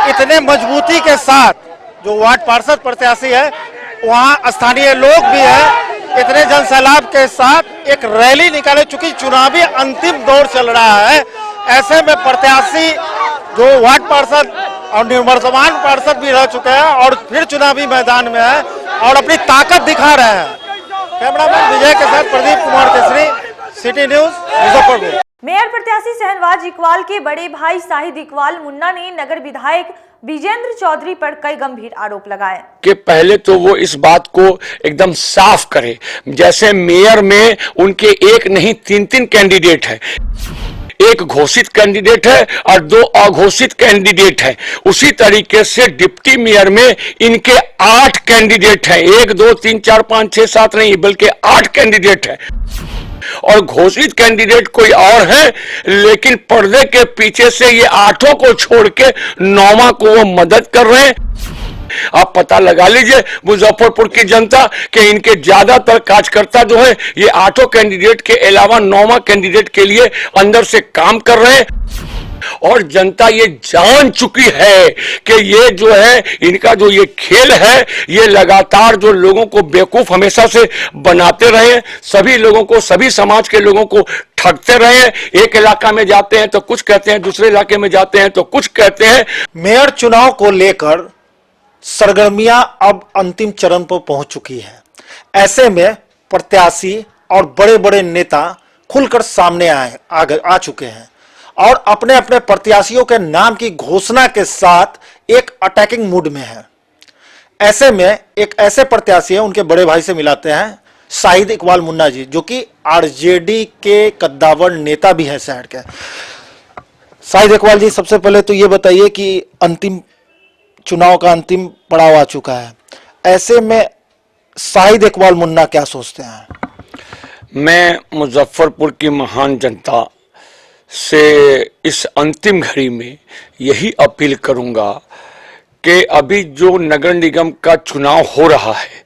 T: इतने मजबूती के साथ जो वार्ड पार्षद प्रत्याशी है, वहाँ स्थानीय लोग भी हैं, इतने जनसैलाब के साथ एक रैली निकाले। चूंकि चुनावी अंतिम दौर चल रहा है, ऐसे में प्रत्याशी जो वार्ड पार्षद और निवर्तमान पार्षद भी रह चुके हैं और फिर चुनावी मैदान में है और अपनी ताकत दिखा रहे हैं। कैमरामैन विजय के साथ Pradeep Kumar Kesari, city news, Muzaffarpur.
A: Mayor प्रत्याशी शहनवाज इकबाल के बड़े भाई शाहिद इकबाल मुन्ना ने नगर विधायक विजेंद्र चौधरी पर कई गंभीर आरोप लगाए
U: कि पहले तो वो इस बात को एकदम साफ करे, जैसे मेयर में उनके एक नहीं 3 कैंडिडेट है, एक घोषित कैंडिडेट है और 2 अघोषित कैंडिडेट है। उसी तरीके से डिप्टी मेयर में इनके 8 कैंडिडेट हैं, 1 2 3 4 5 6 7 नहीं बल्कि 8 कैंडिडेट है और घोषित कैंडिडेट कोई और है, लेकिन पर्दे के पीछे से ये 8 को छोड़ के 9वां को वो मदद कर रहे हैं। आप पता लगा लीजिए मुजफ्फरपुर की जनता कि इनके ज्यादातर कार्यकर्ता जो है ये 8 कैंडिडेट के अलावा 9वां कैंडिडेट के लिए अंदर से काम कर रहे हैं और जनता ये जान चुकी है कि ये जो है इनका जो ये खेल है, ये लगातार जो लोगों को बेवकूफ हमेशा से बनाते रहे, सभी लोगों को, सभी समाज के लोगों को ठगते रहे। एक इलाका में जाते हैं तो कुछ कहते हैं, दूसरे इलाके में जाते हैं तो कुछ कहते हैं।
T: मेयर चुनाव को लेकर सरगर्मियां अब अंतिम चरण पर पहुंच चुकी है। ऐसे में प्रत्याशी और बड़े बड़े नेता खुलकर सामने आ चुके हैं और अपने अपने प्रत्याशियों के नाम की घोषणा के साथ एक अटैकिंग मूड में है। ऐसे में एक ऐसे प्रत्याशी हैं, उनके बड़े भाई से मिलाते हैं, शाहिद इकबाल मुन्ना जी, जो कि आरजेडी के कद्दावर नेता भी हैं शहर के। शाहिद इकबाल जी, सबसे पहले तो ये बताइए कि अंतिम चुनाव का अंतिम पड़ाव आ चुका है, ऐसे में शाहिद इकबाल मुन्ना क्या सोचते हैं?
U: मैं मुजफ्फरपुर की महान जनता से इस अंतिम घड़ी में यही अपील करूंगा कि अभी जो नगर निगम का चुनाव हो रहा है,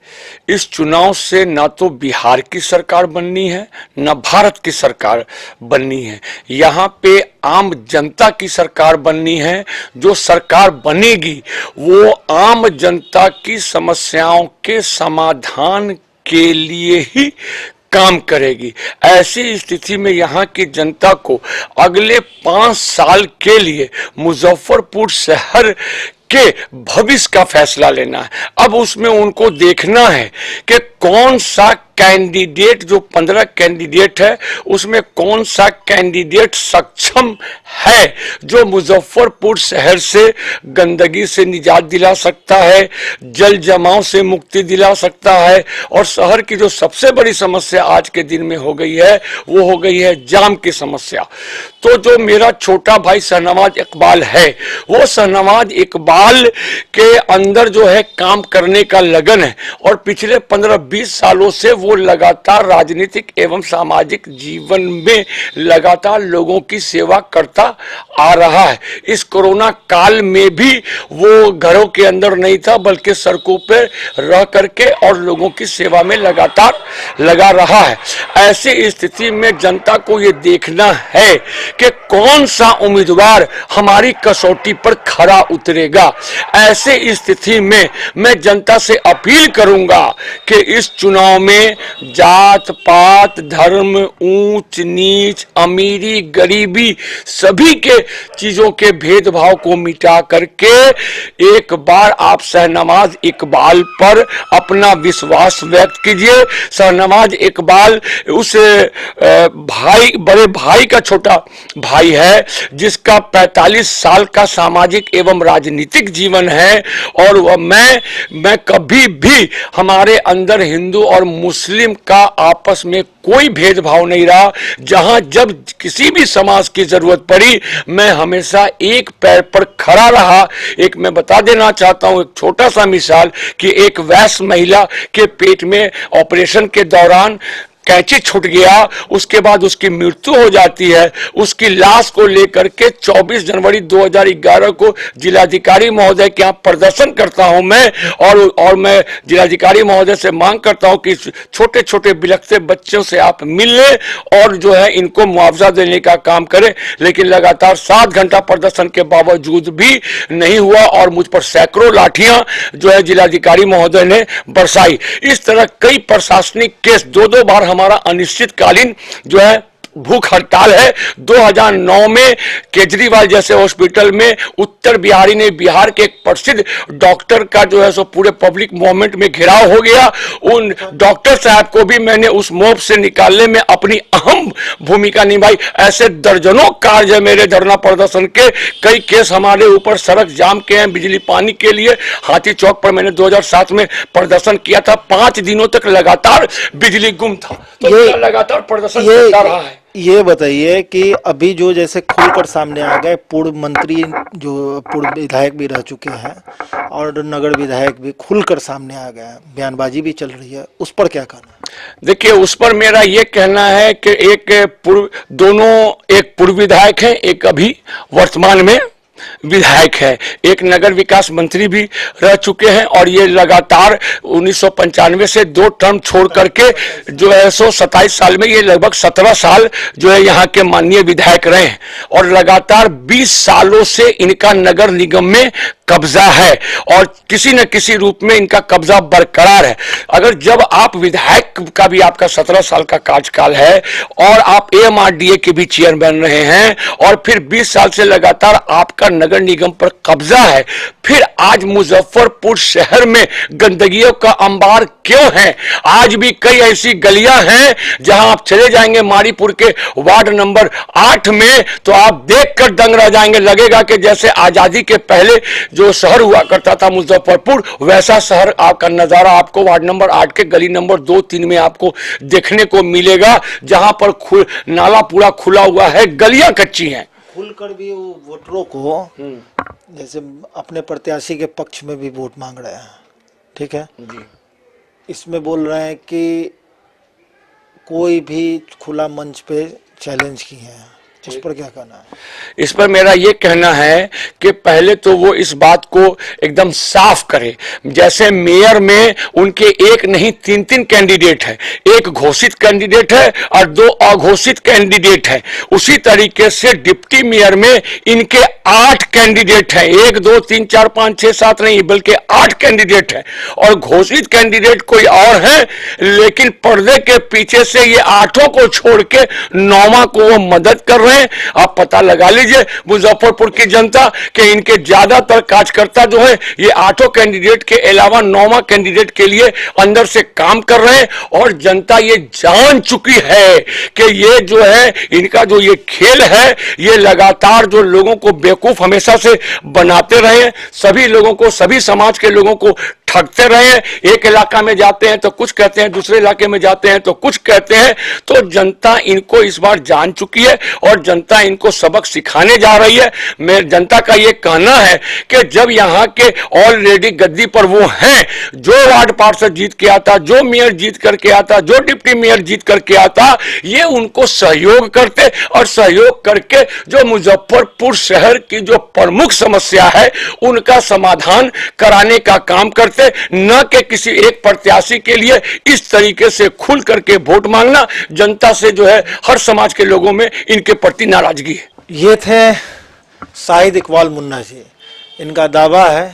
U: इस चुनाव से ना तो बिहार की सरकार बननी है ना भारत की सरकार बननी है। यहाँ पे आम जनता की सरकार बननी है। जो सरकार बनेगी वो आम जनता की समस्याओं के समाधान के लिए ही काम करेगी। ऐसी स्थिति में यहाँ की जनता को अगले 5 साल के लिए मुजफ्फरपुर शहर के भविष्य का फैसला लेना है। अब उसमें उनको देखना है कि कौन सा कैंडिडेट, जो 15 कैंडिडेट है उसमें कौन सा कैंडिडेट सक्षम है जो मुजफ्फरपुर शहर से गंदगी से निजात दिला सकता है, जल जमाव से मुक्ति दिला सकता है और शहर की जो सबसे बड़ी समस्या आज के दिन में हो गई है वो हो गई है जाम की समस्या। तो जो मेरा छोटा भाई शहनवाज इकबाल है, वो शहनवाज इकबाल के अंदर जो है काम करने का लगन है और पिछले 15-20 सालों से वो लगातार राजनीतिक एवं सामाजिक जीवन में लगातार लोगों की सेवा करता आ रहा है। इस कोरोना काल में भी वो घरों के अंदर नहीं था बल्कि सड़कों पर रह करके और लोगों की सेवा में लगातार लगा रहा है। ऐसी स्थिति में जनता को ये देखना है कि कौन सा उम्मीदवार हमारी कसौटी पर खरा उतरेगा। ऐसे स्थिति में मैं जनता से अपील करूंगा कि इस चुनाव में जात पात धर्म ऊंच नीच अमीरी गरीबी सभी के चीजों के भेदभाव को मिटा करके एक बार आप शहनवाज इकबाल पर अपना विश्वास व्यक्त कीजिए। शहनवाज इकबाल उस भाई, बड़े भाई का छोटा भाई है जिसका 45 साल का सामाजिक एवं राजनीतिक जीवन है, और वह मैं कभी भी हमारे अंदर हिंदू और मुस्लिम का आपस में कोई भेदभाव नहीं रहा। जहां जब किसी भी समाज की जरूरत पड़ी मैं हमेशा एक पैर पर खड़ा रहा। एक मैं बता देना चाहता हूं, एक छोटा सा मिसाल कि एक वैश्य महिला के पेट में ऑपरेशन के दौरान कैंची छूट गया, उसके बाद उसकी मृत्यु हो जाती है। उसकी लाश को लेकर के 24 जनवरी 2011 को जिलाधिकारी महोदय के यहाँ प्रदर्शन करता हूं मैं, और मैं जिलाधिकारी महोदय से मांग करता हूं कि छोटे छोटे बिलखते बच्चों से आप मिल लें और जो है इनको मुआवजा देने का काम करें। लेकिन लगातार 7 घंटा प्रदर्शन के बावजूद भी नहीं हुआ और मुझ पर सैकड़ों लाठियां जो है जिलाधिकारी महोदय ने बरसाई। इस तरह कई प्रशासनिक केस, 2 बार हमारा अनिश्चितकालीन जो है भूख हड़ताल है। 2009 में केजरीवाल जैसे हॉस्पिटल में उत्तर बिहारी ने, बिहार के एक प्रसिद्ध डॉक्टर का जो है सो पूरे पब्लिक मूवमेंट में घेराव हो गया। उन डॉक्टर साहब को भी मैंने उस मोब से निकालने में अपनी अहम भूमिका निभाई। ऐसे दर्जनों कार्य मेरे धरना प्रदर्शन के, कई केस हमारे ऊपर सड़क जाम के हैं बिजली पानी के लिए। हाथी चौक पर मैंने 2007 में प्रदर्शन किया था, 5 दिनों तक लगातार बिजली गुम था, तो ये लगातार प्रदर्शन चलता रहा है।
T: ये बताइए कि अभी जो जैसे खुलकर सामने आ गए, पूर्व मंत्री जो पूर्व विधायक भी रह चुके हैं और नगर विधायक भी खुलकर सामने आ गए, बयानबाजी भी चल रही है, उस पर क्या कहना है?
U: देखिए, उस पर मेरा ये कहना है कि एक पूर्व विधायक है, एक अभी वर्तमान में विधायक है, एक नगर विकास मंत्री भी रह चुके हैं, और ये लगातार 1995 से 2 टर्म छोड़ करके जो है 27 साल में ये लगभग 17 साल जो है यहाँ के माननीय विधायक रहे हैं, और लगातार 20 सालों से इनका नगर निगम में कब्जा है और किसी न किसी रूप में इनका कब्जा बरकरार है। अगर जब आप विधायक का भी आपका 17 साल का कार्यकाल है और आप AMRDA के भी चेयरमैन रहे हैं और फिर 20 साल से लगातार आपका नगर निगम पर कब्जा है, फिर आज मुजफ्फरपुर शहर में गंदगियों का अंबार क्यों है? आज भी कई ऐसी गलियां हैं जहां आप चले जाएंगे मारीपुर के वार्ड नंबर 8 में तो आप देखकर दंग रह जाएंगे। लगेगा कि जैसे आजादी के पहले जो शहर हुआ करता था मुजफ्फरपुर, वैसा शहर आपका नजारा आपको वार्ड नंबर 8 के गली नंबर 2, 3 में आपको देखने को मिलेगा, जहां पर नाला पूरा खुला हुआ है, गलियां कच्ची हैं।
T: खुलकर भी वो वोटरों को जैसे अपने प्रत्याशी के पक्ष में भी वोट मांग रहे हैं, ठीक है जी। इसमें बोल रहे हैं कि कोई भी खुला मंच पे चैलेंज किए हैं, इस पर क्या कहना है?
U: इस पर मेरा यह कहना है कि पहले तो वो इस बात को एकदम साफ करे। जैसे मेयर में उनके एक नहीं 3 कैंडिडेट है, एक घोषित कैंडिडेट है और 2 अघोषित कैंडिडेट है, उसी तरीके से डिप्टी मेयर में इनके 8 कैंडिडेट हैं। 1 2 3 4 5 6 7 नहीं बल्कि 8 कैंडिडेट हैं और घोषित कैंडिडेट कोई और है, लेकिन पर्दे के पीछे से ये 8 को छोड़ के 9वां को वो मदद कर रहे हैं। आप पता लगा लीजिए मुजफ्फरपुर की जनता के इनके ज्यादातर कार्यकर्ता जो है ये 8 कैंडिडेट के अलावा 9वां कैंडिडेट के लिए अंदर से काम कर रहे हैं, और जनता ये जान चुकी है कि ये जो है इनका जो ये खेल है, ये लगातार जो लोगों को बेवकूफ हमेशा से बनाते रहे, सभी लोगों को, सभी समाज के लोगों को ठगते रहे। एक इलाका में जाते हैं तो कुछ कहते हैं, दूसरे इलाके में जाते हैं तो कुछ कहते हैं। तो जनता इनको इस बार जान चुकी है और जनता इनको सबक सिखाने जा रही है। मेरे जनता का यह कहना है कि जब यहाँ के ऑलरेडी गद्दी पर वो हैं, जो वार्ड पार्षद जीत के आता, जो मेयर जीत करके आता, जो डिप्टी मेयर जीत करके आता, ये उनको सहयोग करते और सहयोग करके जो मुजफ्फरपुर शहर की जो प्रमुख समस्या है उनका समाधान कराने का काम करते, न कि किसी एक प्रत्याशी के लिए इस तरीके से खुल करके वोट मांगना। जनता से जो है हर समाज के लोगों में इनके प्रति नाराजगी है।
T: ये थे शाहिद इकबाल मुन्ना जी। इनका दावा है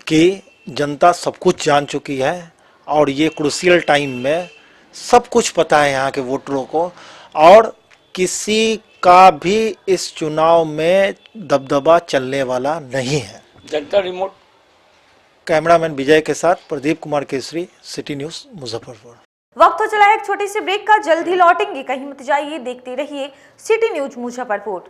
T: कि जनता सब कुछ जान चुकी है और ये क्रूशियल टाइम में सब कुछ पता है यहाँ के वोटरों को, और किसी का भी इस चुनाव में दबदबा चलने वाला नहीं है।
U: जनता रिमोट।
T: कैमरामैन विजय के साथ प्रदीप कुमार केसरी, सिटी न्यूज़ मुजफ्फरपुर।
A: वक्त हो चला है एक छोटी सी ब्रेक का, जल्द ही लौटेंगे, कहीं मत जाइए, देखते रहिए सिटी न्यूज मुजफ्फरपुर।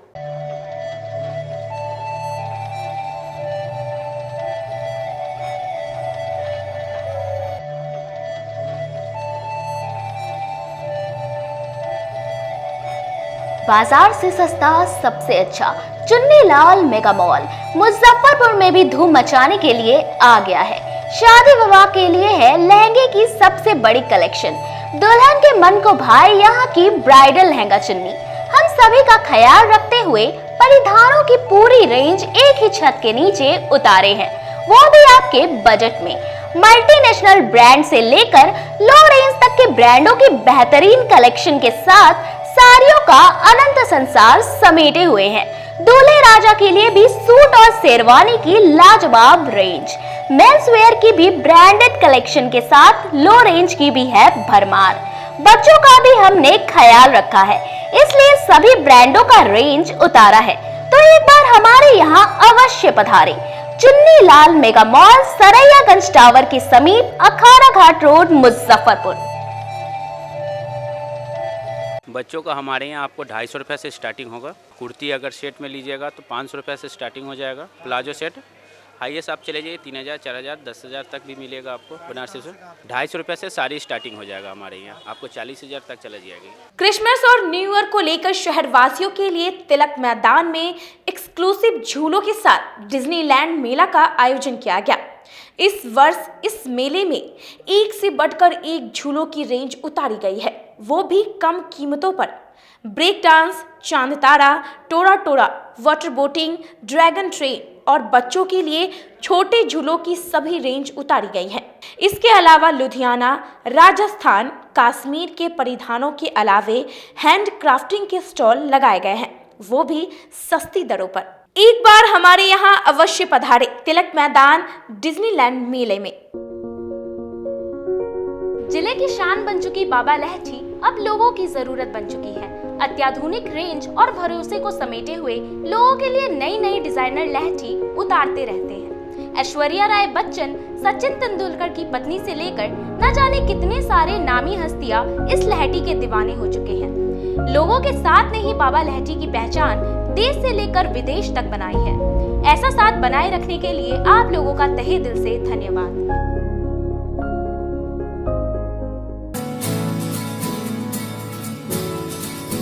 B: बाजार से सस्ता सबसे अच्छा चुन्नीलाल मेगा मॉल मुजफ्फरपुर में भी धूम मचाने के लिए आ गया है। शादी विवाह के लिए है लहंगे की सबसे बड़ी कलेक्शन। दुल्हन के मन को भाए यहाँ की ब्राइडल लहंगा चुन्नी। हम सभी का ख्याल रखते हुए परिधानों की पूरी रेंज एक ही छत के नीचे उतारे हैं, वो भी आपके बजट में। मल्टीनेशनल ब्रांड से लेकर लो रेंज तक के ब्रांडों की बेहतरीन कलेक्शन के साथ साड़ियों का अनंत संसार समेटे हुए हैं। दूल्हे राजा के लिए भी सूट और शेरवानी की लाजवाब रेंज। मेंस वेयर की भी ब्रांडेड कलेक्शन के साथ लो रेंज की भी है भरमार। बच्चों का भी हमने ख्याल रखा है, इसलिए सभी ब्रांडों का रेंज उतारा है। तो एक बार हमारे यहाँ अवश्य पधारें। Chunnilal mega mall, Saraiyaganj tower के समीप, अखाड़ा घाट रोड, मुजफ्फरपुर।
V: बच्चों का हमारे यहाँ आपको 250 रुपये से स्टार्टिंग होगा। कुर्ती अगर सेट में लीजिएगा तो 500 रुपये से स्टार्टिंग हो जाएगा। प्लाजो सेट हाईएस्ट आप चले जाइए 3000, 4000, 10,000 तक भी मिलेगा आपको। बनारसी से 250 रुपये से सारी स्टार्टिंग हो जाएगा हमारे यहाँ, आपको 40,000 तक चला जाएगी।
A: क्रिसमस और न्यू ईयर को लेकर शहरवासियों के लिए तिलक मैदान में एक्सक्लूसिव झूलों के साथ डिज्नीलैंड मेला का आयोजन किया गया। इस वर्ष इस मेले में एक से बढ़कर एक झूलों की रेंज उतारी गई है, वो भी कम कीमतों पर। ब्रेक डांस, चांद तारा, टोरा टोरा, वाटर बोटिंग, ड्रैगन ट्रेन और बच्चों के लिए छोटे झूलों की सभी रेंज उतारी गई है। इसके अलावा लुधियाना, राजस्थान, कश्मीर के परिधानों के अलावे हैंड क्राफ्टिंग के स्टॉल लगाए गए हैं, वो भी सस्ती दरों पर। एक बार हमारे यहाँ अवश्य पधारे तिलक मैदान डिज्नीलैंड मेले में।
B: जिले की शान बन चुकी बाबा लहठी अब लोगों की जरूरत बन चुकी है। अत्याधुनिक रेंज और भरोसे को समेटे हुए लोगों के लिए नई नई डिजाइनर लहठी उतारते रहते हैं। ऐश्वर्या राय बच्चन, सचिन तेंदुलकर की पत्नी से लेकर न जाने कितने सारे नामी हस्तियां इस लहठी के दीवाने हो चुके हैं। लोगों के साथ ने ही बाबा लहठी की पहचान देश से लेकर विदेश तक बनाई है। ऐसा साथ बनाए रखने के लिए आप लोगों का तहे दिल से धन्यवाद।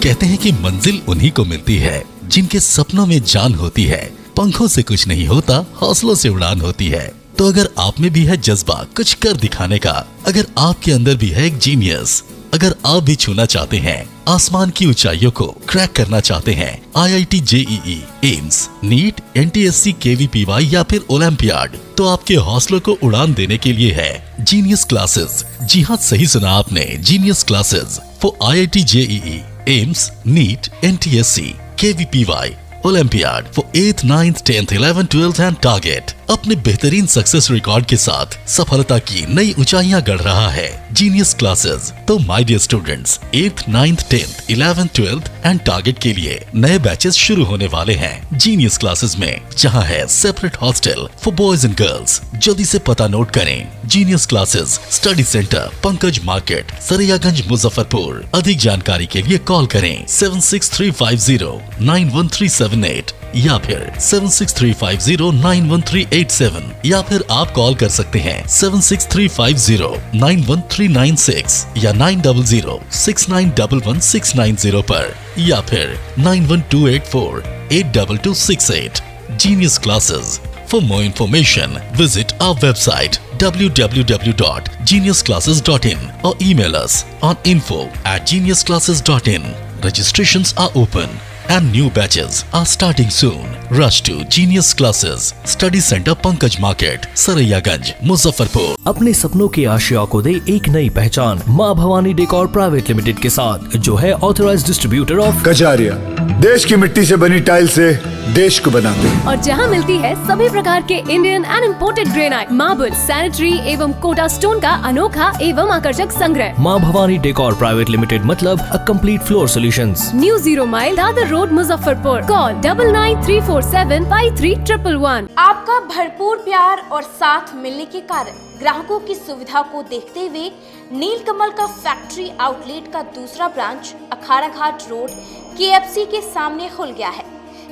W: कहते हैं कि मंजिल उन्हीं को मिलती है जिनके सपनों में जान होती है। पंखों से कुछ नहीं होता, हौसलों से उड़ान होती है। तो अगर आप में भी है जज्बा कुछ कर दिखाने का, अगर आपके अंदर भी है एक जीनियस, अगर आप भी छूना चाहते हैं आसमान की ऊंचाइयों को, क्रैक करना चाहते हैं IIT JEE, AIIMS, NEET, NTSC, KVPY या फिर ओलंपियाड, तो आपके हौसलों को उड़ान देने के लिए है जीनियस क्लासेस। जी हाँ, सही सुना आपने, genius classes for IIT JEE, AIIMS, NEET, NTSC, KVPY, olympiad for 8th, 9th, 10th, 11th, 12th and target. अपने बेहतरीन सक्सेस रिकॉर्ड के साथ सफलता की नई ऊंचाइयां गढ़ रहा है जीनियस क्लासेस। तो my dear students, 8th, 9th, 10th, 11th, 12th and target के लिए नए बैचेस शुरू होने वाले हैं जीनियस क्लासेस में, जहां है separate hostel for boys and girls. जल्दी से पता नोट करें, genius classes, study centre, Pankaj market, Saraiyaganj, Muzaffarpur. अधिक जानकारी के लिए कॉल करें 7635091378 या फिर 7635091387 या फिर आप कॉल कर सकते हैं 7635091396 या 9006911690 पर या फिर 9128482268। Genius Classes. For more information, visit our website www.geniusclasses.in or email us on info@geniusclasses.in. Registrations are open and new batches are starting soon. Rush to genius classes, study centre Pankaj market, Saraiyaganj, Muzaffarpur.
C: अपने सपनों की आशिया को दे एक नई पहचान माँ भवानी डेकोर प्राइवेट लिमिटेड के साथ, जो है ऑथराइज्ड डिस्ट्रीब्यूटर ऑफ
E: कजारिया। देश की मिट्टी से बनी टाइल से देश को बनाते हैं,
F: और जहां मिलती है सभी प्रकार के Indian and imported granite, marble, sanitary एवं कोटा स्टोन का अनोखा एवं आकर्षक संग्रह।
C: माँ भवानी डेकोर प्राइवेट लिमिटेड मतलब a complete floor solutions.
F: New 0 mile Dadar road, Muzaffarpur. Call 9934753111।
A: आपका भरपूर प्यार और साथ मिलने के कारण ग्राहकों की सुविधा को देखते हुए नीलकमल का फैक्ट्री आउटलेट का दूसरा ब्रांच अखाड़ा घाट रोड KFC के सामने खुल गया है,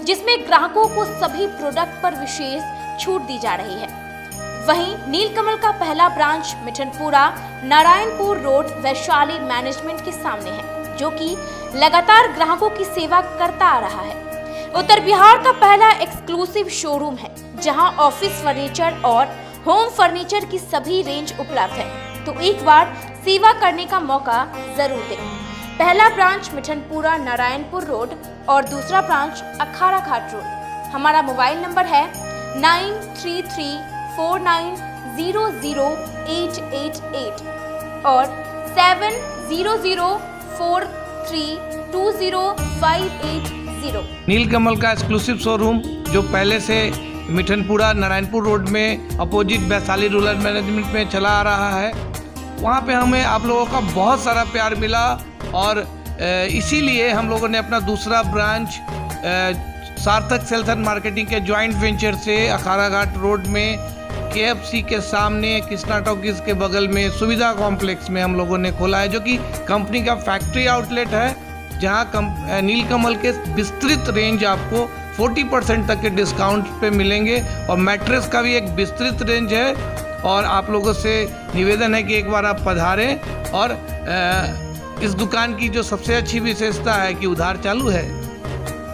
A: जिसमें ग्राहकों को सभी प्रोडक्ट पर विशेष छूट दी जा रही है। वहीं नीलकमल का पहला branch Mithanpura Narayanpur road Vaishali management के सामने है, जो कि लगातार ग्राहकों की सेवा करता आ रहा है। उत्तर बिहार का पहला एक्सक्लूसिव शोरूम है, जहां ऑफिस फर्नीचर और होम फर्नीचर की सभी रेंज उपलब्ध है, तो एक बार सेवा करने का मौका जरूर दें। पहला ब्रांच मिठनपुरा नारायणपुर रोड और दूसरा ब्रांच अखाड़ा घाट रोड। हमारा मोबाइल नंबर है 9334900888 और 7004320580।
X: नीलकमल का एक्सक्लूसिव शोरूम जो पहले से मिठनपुरा नारायणपुर रोड में अपोजिट वैशाली रूरल मैनेजमेंट में चला आ रहा है, वहाँ पे हमें आप लोगों का बहुत सारा प्यार मिला और इसीलिए हम लोगों ने अपना दूसरा ब्रांच सार्थक सेल्स एंड मार्केटिंग के जॉइंट वेंचर से अखाड़ा घाट रोड में KFC के सामने कृष्णा टॉकीज के बगल में सुविधा कॉम्प्लेक्स में हम लोगों ने खोला है, जो कि कंपनी का फैक्ट्री आउटलेट है, जहां नीलकमल के विस्तृत रेंज आपको 40% तक के डिस्काउंट पे मिलेंगे और मैट्रेस का भी एक विस्तृत रेंज है। और आप लोगों से निवेदन है कि एक बार आप पधारें। और इस दुकान की जो सबसे अच्छी विशेषता है कि उधार चालू है,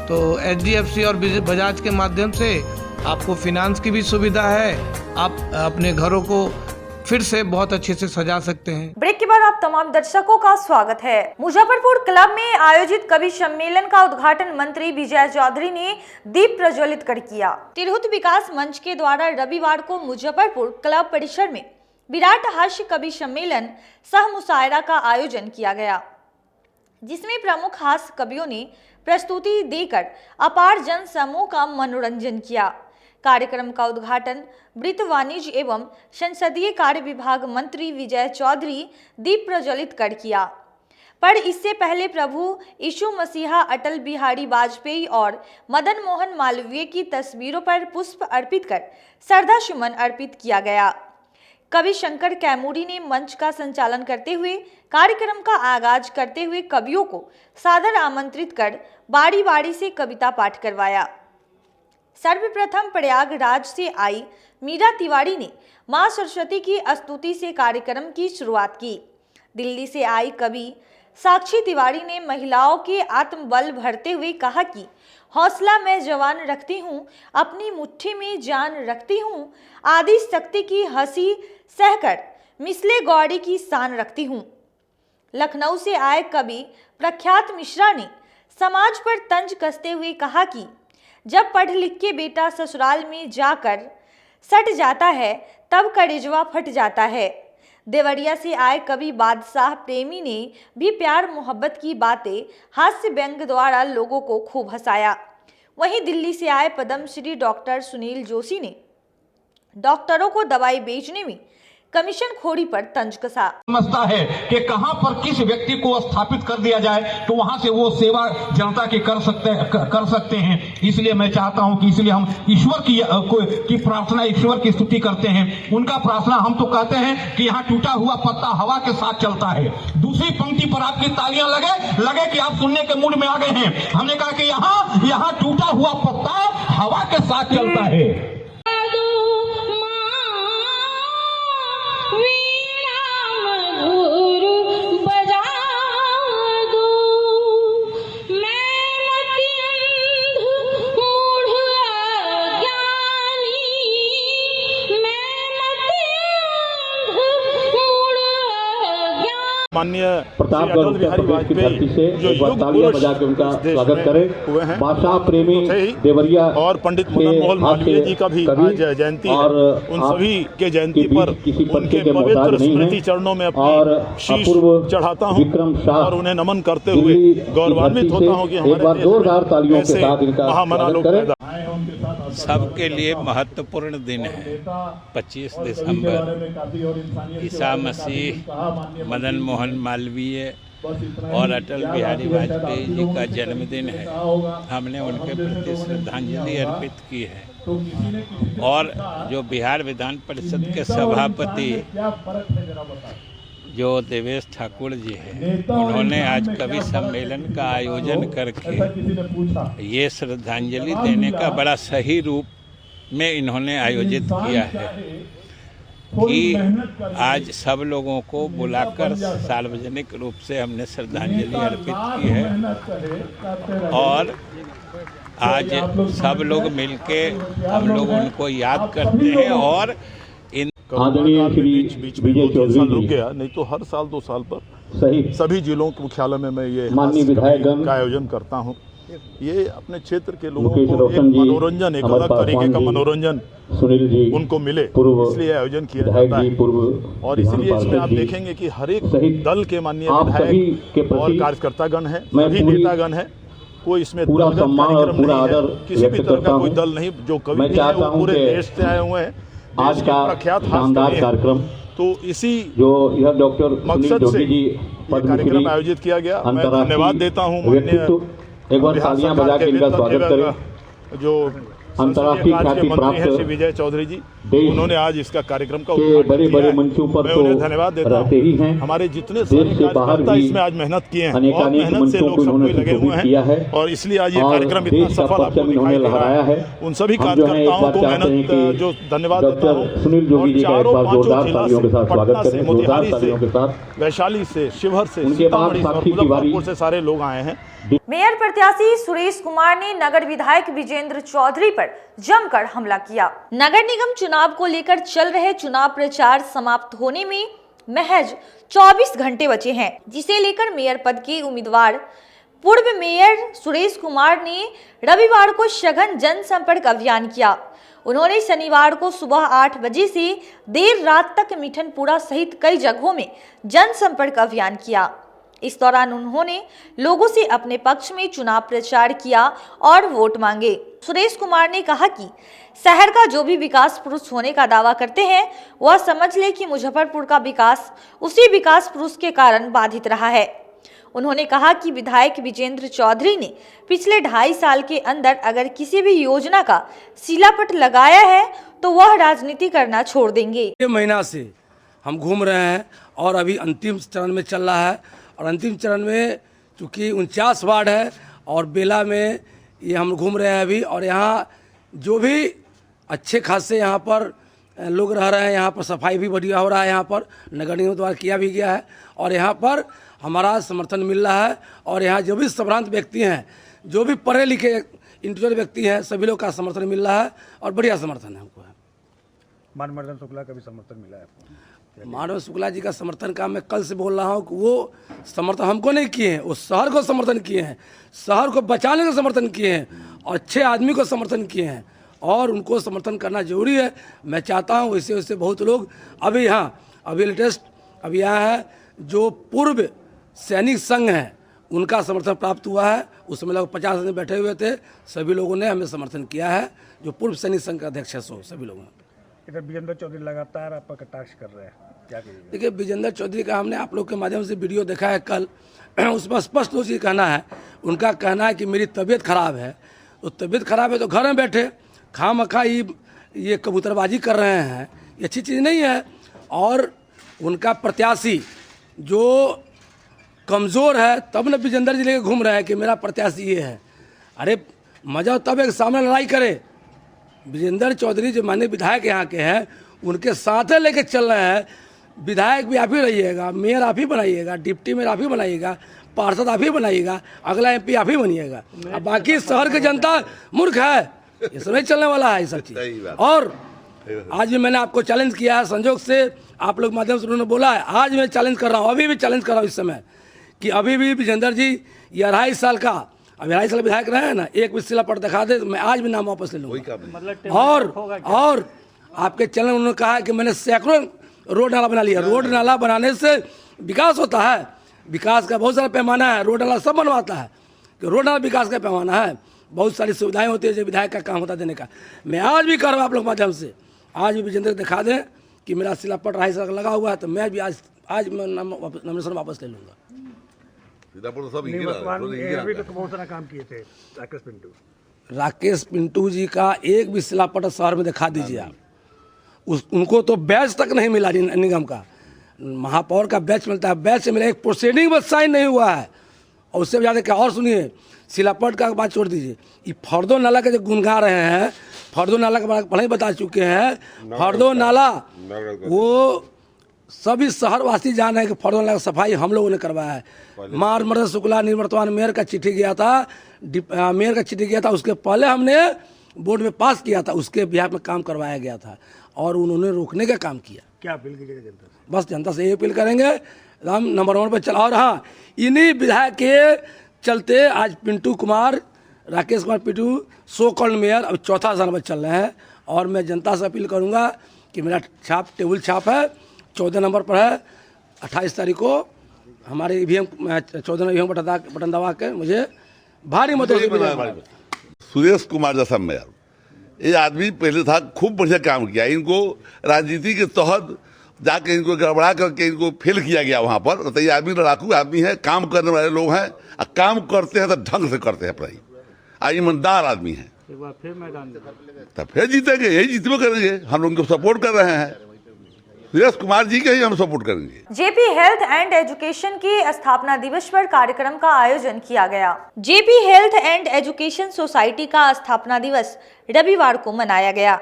X: तो HDFC और बजाज के माध्यम से आपको फिनांस की भी सुविधा है। आप अपने घरों को फिर से बहुत अच्छे से सजा सकते हैं।
A: ब्रेक के बाद आप तमाम दर्शकों का स्वागत है। मुजफ्फरपुर क्लब में आयोजित कवि सम्मेलन का उद्घाटन मंत्री विजय चौधरी ने दीप प्रज्वलित कर किया। तिरहुत विकास मंच के द्वारा रविवार को मुजफ्फरपुर क्लब परिसर में विराट हास्य कवि सम्मेलन सह मुशायरा का आयोजन किया गया, जिसमें प्रमुख हास्य कवियों ने प्रस्तुति देकर अपार जन समूह का मनोरंजन किया। कार्यक्रम का उद्घाटन वित्त वाणिज्य एवं संसदीय कार्य विभाग मंत्री विजय चौधरी दीप प्रज्वलित कर किया। पर इससे पहले प्रभु यीशु मसीहा, अटल बिहारी वाजपेयी और मदन मोहन मालवीय की तस्वीरों पर पुष्प अर्पित कर श्रद्धा सुमन अर्पित किया गया। कवि शंकर कैमूरी ने मंच का संचालन करते हुए कार्यक्रम का आगाज करते हुए कवियों को सादर आमंत्रित कर बारी बारी से कविता पाठ करवाया। सर्वप्रथम प्रयागराज से आई मीरा तिवारी ने मां सरस्वती की स्तुति से कार्यक्रम की शुरुआत की। दिल्ली से आई कवि साक्षी तिवारी ने महिलाओं के आत्मबल भरते हुए कहा कि हौसला मैं जवान रखती हूँ, अपनी मुट्ठी में जान रखती हूँ, आदि शक्ति की हंसी सहकर मिसले गौरी की शान रखती हूँ। लखनऊ से आए कवि प्रख्यात मिश्रा ने समाज पर तंज कसते हुए कहा कि जब पढ़ लिख के बेटा ससुराल में जाकर सट जाता है तब कलेजवा फट जाता है। देवरिया से आए कवि बादशाह प्रेमी ने भी प्यार मोहब्बत की बातें हास्य व्यंग द्वारा लोगों को खूब हंसाया। वहीं दिल्ली से आए पद्मश्री डॉक्टर सुनील जोशी ने डॉक्टरों को दवाई बेचने में कमीशन खोरी पर तंज कसा।
Y: समझता है कि कहां पर किस व्यक्ति को स्थापित कर दिया जाए तो वहां से वो सेवा जनता की कर सकते हैं। इसलिए मैं चाहता हूं कि इसलिए हम ईश्वर की प्रार्थना, ईश्वर की स्तुति करते हैं। उनका प्रार्थना हम तो कहते हैं कि यहाँ टूटा हुआ पत्ता हवा के साथ चलता है। दूसरी पंक्ति पर आपकी तालियां लगे कि आप सुनने के मूड में आ गए हैं। हमने कहा कि यहाँ टूटा हुआ पत्ता हवा के साथ चलता है। माननीय
D: प्रतापगढ़ उत्तर प्रदेश की धरती से एक बार तालियां बजा के उनका स्वागत करें। भाषा प्रेमी देवरिया
Y: और पंडित मदन मोहन मालवीय जी का भी आज जयंती और उन सभी के जयंती पर उनके पवित्र स्मृति चरणों में अपनी शीश चढ़ाता हूँ और उन्हें नमन करते हुए गौरवान्वित होता हूँ कि हमारे ऐसे महामना लोग पैदा।
G: सबके लिए महत्वपूर्ण दिन है 25 दिसंबर। ईसा मसीह, मदन मोहन मालवीय और अटल बिहारी वाजपेयी जी का जन्मदिन है। हमने उनके प्रति श्रद्धांजलि अर्पित की है और जो बिहार विधान परिषद के सभापति जो देवेश ठाकुर जी हैं, उन्होंने आज कवि सम्मेलन का आयोजन करके ये श्रद्धांजलि देने का बड़ा सही रूप में इन्होंने आयोजित किया है कि आज सब लोगों को बुलाकर सार्वजनिक रूप से हमने श्रद्धांजलि अर्पित की है और आज सब लोग मिलके हम लोग उनको याद करते हैं और
D: आदरणीय श्री विजय चौधरी
Y: गया नहीं तो हर साल 2 साल पर सभी जिलों के मुख्यालय में मैं ये
D: माननीय विधायकगण
Y: का आयोजन करता हूँ। ये अपने क्षेत्र के लोगों को एक मनोरंजन, एक अलग तरीके का मनोरंजन
D: सुनील जी
Y: उनको मिले, इसलिए आयोजन किया जाता है। और इसलिए इसमें आप देखेंगे कि हर एक दल के माननीय विधायक और कार्यकर्तागण हैं, सभी नेतागण हैं। कोई इसमें
D: पूरा सम्मान और पूरा आदर
Y: किसी भी तरह का कोई दल नहीं। जो कवि है वो पूरे देश से आए हुए हैं।
D: आज का शानदार कार्यक्रम
Y: तो इसी
D: जो यह डॉक्टर
Y: मकसद से
D: जी
Y: कार्यक्रम आयोजित किया गया। मैं धन्यवाद देता हूँ
D: माननीय एक बार तालियां बजा के इनका स्वागत करें।
Y: जो
D: अंतर्राष्ट्रीय ख्याति प्राप्त
Y: श्री विजय चौधरी जी, उन्होंने आज इसका कार्यक्रम का
D: बड़े मंचों पर
Y: मैं उन्हें धन्यवाद देता हूँ। हमारे जितने सारे कार्यकर्ता इसमें आज मेहनत किए हैं, बहुत मेहनत से लोग सब कोई लगे हुए हैं और इसलिए आज ये कार्यक्रम इतना सफल आपको दिखाई दे रहा है। उन सभी कार्यकर्ताओं को मेहनत जो धन्यवाद देता हूँ। और चारों पांचों जिला से, पटना से, मोतिहारी से, वैशाली से, शिवहर से, सीतामढ़ी से, मुजफ्फरपुर से सारे लोग आए हैं।
A: मेयर प्रत्याशी सुरेश कुमार ने नगर विधायक विजेंद्र चौधरी पर जमकर हमला किया। नगर निगम चुनाव को लेकर चल रहे चुनाव प्रचार समाप्त होने में महज 24 घंटे बचे हैं, जिसे लेकर मेयर पद के उम्मीदवार पूर्व मेयर सुरेश कुमार ने रविवार को सघन जनसंपर्क अभियान किया। उन्होंने शनिवार को सुबह 8 बजे से देर रात तक मिठनपुरा सहित कई जगहों में जनसंपर्क अभियान किया। इस दौरान उन्होंने लोगों से अपने पक्ष में चुनाव प्रचार किया और वोट मांगे। सुरेश कुमार ने कहा कि शहर का जो भी विकास पुरुष होने का दावा करते हैं, वह समझ ले कि मुजफ्फरपुर का विकास उसी विकास पुरुष के कारण बाधित रहा है। उन्होंने कहा कि विधायक विजेंद्र चौधरी ने पिछले 2.5 साल के अंदर अगर किसी भी योजना का शिलापट लगाया है तो वह राजनीति करना छोड़ देंगे।
I: ये महीना से हम घूम रहे हैं और अभी अंतिम चरण में चल रहा है और अंतिम चरण में चूँकि 49 वार्ड है और बेला में ये हम घूम रहे हैं अभी। और यहाँ जो भी अच्छे खासे यहाँ पर लोग रह रहे हैं, यहाँ पर सफाई भी बढ़िया हो रहा है, यहाँ पर नगर निगम द्वारा किया भी गया है और यहाँ पर हमारा समर्थन मिल रहा है। और यहाँ जो भी संभ्रांत व्यक्ति हैं, जो भी पढ़े लिखे इंटेलिजेंट व्यक्ति हैं, सभी लोग का समर्थन मिल रहा है और बढ़िया समर्थन है हमको।
Y: मानवर्धन शुक्ला का भी समर्थन मिला है।
I: मानव शुक्ला जी का समर्थन का मैं कल से बोल रहा हूँ कि वो समर्थन हमको नहीं किए हैं, वो शहर को समर्थन किए हैं, शहर को बचाने का समर्थन किए हैं और अच्छे आदमी को समर्थन किए हैं और उनको समर्थन करना जरूरी है। मैं चाहता हूँ वैसे वैसे बहुत लोग अभी अभी लेटेस्ट अभी यहाँ है जो पूर्व सैनिक संघ हैं, उनका समर्थन प्राप्त हुआ है। उसमें लगभग 50 आदमी बैठे हुए थे, सभी लोगों ने हमें समर्थन किया है। जो पूर्व सैनिक संघ का अध्यक्ष है सभी लोगों ने।
Y: इधर विजेंद्र चौधरी लगातार आपका कटाक्ष कर रहे हैं, क्या कहिए?
I: देखिए विजेंद्र चौधरी का हमने आप लोग के माध्यम से वीडियो देखा है कल, उसमें स्पष्ट रूप से कहना है, उनका कहना है कि मेरी तबीयत खराब है। तो तबीयत खराब है तो घर में बैठे खामखा ये कबूतरबाजी कर रहे हैं, ये अच्छी चीज़ नहीं है। और उनका प्रत्याशी जो कमज़ोर है तब न विजेंद्र जी लेके घूम रहे हैं कि मेरा प्रत्याशी ये है। अरे मजा तब एक सामने लड़ाई करे। विजेंद्र चौधरी जो माननीय विधायक यहाँ के हैं, उनके साथ लेके चल रहे हैं। विधायक भी आप ही रहिएगा, मेयर आप ही बनाइएगा, डिप्टी मेयर आप ही बनाइएगा, पार्षद आप ही बनाइएगा, अगला MP आप ही बनिएगा। अब बाकी शहर की जनता मूर्ख है, ये सब नहीं चलने वाला है ये सब चीज़। और आज भी मैंने आपको चैलेंज किया है, संजोग से आप लोग माध्यम से उन्होंने बोला है, आज मैं चैलेंज कर रहा हूँ, अभी भी चैलेंज कर रहा हूँ इस समय कि अभी भी विजेंद्र जी ये 2.5 साल का, अभी 2.5 साल विधायक रहे हैं ना, एक भी शिलापट दिखा दे तो मैं आज भी नाम वापस ले लूँगा। और आपके चैनल उन्होंने कहा है कि मैंने सैकड़ों रोड नाला बना लिया। रोड नाला बनाने से विकास होता है, विकास का बहुत सारा पैमाना है, रोड नाला सब बनवाता है कि रोड नाला विकास का पैमाना है, बहुत सारी सुविधाएं होती है जो विधायक का काम होता है देने का। मैं आज भी कर रहा हूँ आप लोग माध्यम से, आज भी विजेंद्र दिखा दें कि मेरा शिलापट 2.5 साल का लगा हुआ है, तो मैं भी आज मैं नॉमिनेशन वापस ले लूँगा।
J: बहुत सारा काम किए थे
I: राकेश पिंटू जी का एक भी शिलापट शहर में दिखा दीजिए आप। उनको तो बैच तक नहीं मिला निगम का, महापौर का बैच मिलता है, बैच से मिला, एक प्रोसीडिंग बस साइन नहीं हुआ है। और उससे ज़्यादा क्या और सुनिए, शिलापट का बात छोड़ दीजिए, ये फर्दो नाला का जो गुनगा रहे हैं, फर्दो नाला के बारे में पहले ही बता चुके हैं। फर्दो नाला वो सभी शहरवासी जान रहे हैं कि फर्दो नाला की सफाई हम लोगों ने करवाया है। मर्द शुक्ला निवर्तमान मेयर का चिट्ठी गया था, मेयर का चिट्ठी गया था, उसके पहले हमने बोर्ड में पास किया था, उसके बिहार में काम करवाया गया था और उन्होंने रोकने का काम किया।
J: क्या अपील कीजिएगा जनता से?
I: बस जनता से ये अपील करेंगे, हम नंबर 1 पर चला। और हाँ, इन्हीं विधायक के चलते आज Pintu Kumar, Rakesh Kumar Pintu so called mayor अब 4था साल में चल रहे हैं। और मैं जनता से अपील करूंगा कि मेरा छाप टेबल छाप है, 14 नंबर पर है, 28 तारीख को हमारे ईवीएम 14 ईवीएम बटन दबा के मुझे भारी मतों से।
K: सुरेश कुमार जैसा मेयर, ये आदमी पहले था, खूब बढ़िया काम किया। इनको राजनीति के तहत जाके इनको गड़बड़ा करके इनको फेल किया गया वहाँ पर। तो ये आदमी लड़ाकू आदमी है, काम करने वाले लोग हैं, और काम करते हैं तो ढंग से करते हैं पढ़ाई, और ईमानदार आदमी है।
J: एक बार फिर मैदान
K: तो फिर जीतेंगे, यही जीतबे करेंगे। हम लोग उनको सपोर्ट कर रहे हैं, सुरेश कुमार जी के ही हम सपोर्ट करेंगे।
A: जेपी हेल्थ एंड एजुकेशन की स्थापना दिवस पर कार्यक्रम का आयोजन किया गया। JP health and education society का स्थापना दिवस रविवार को मनाया गया।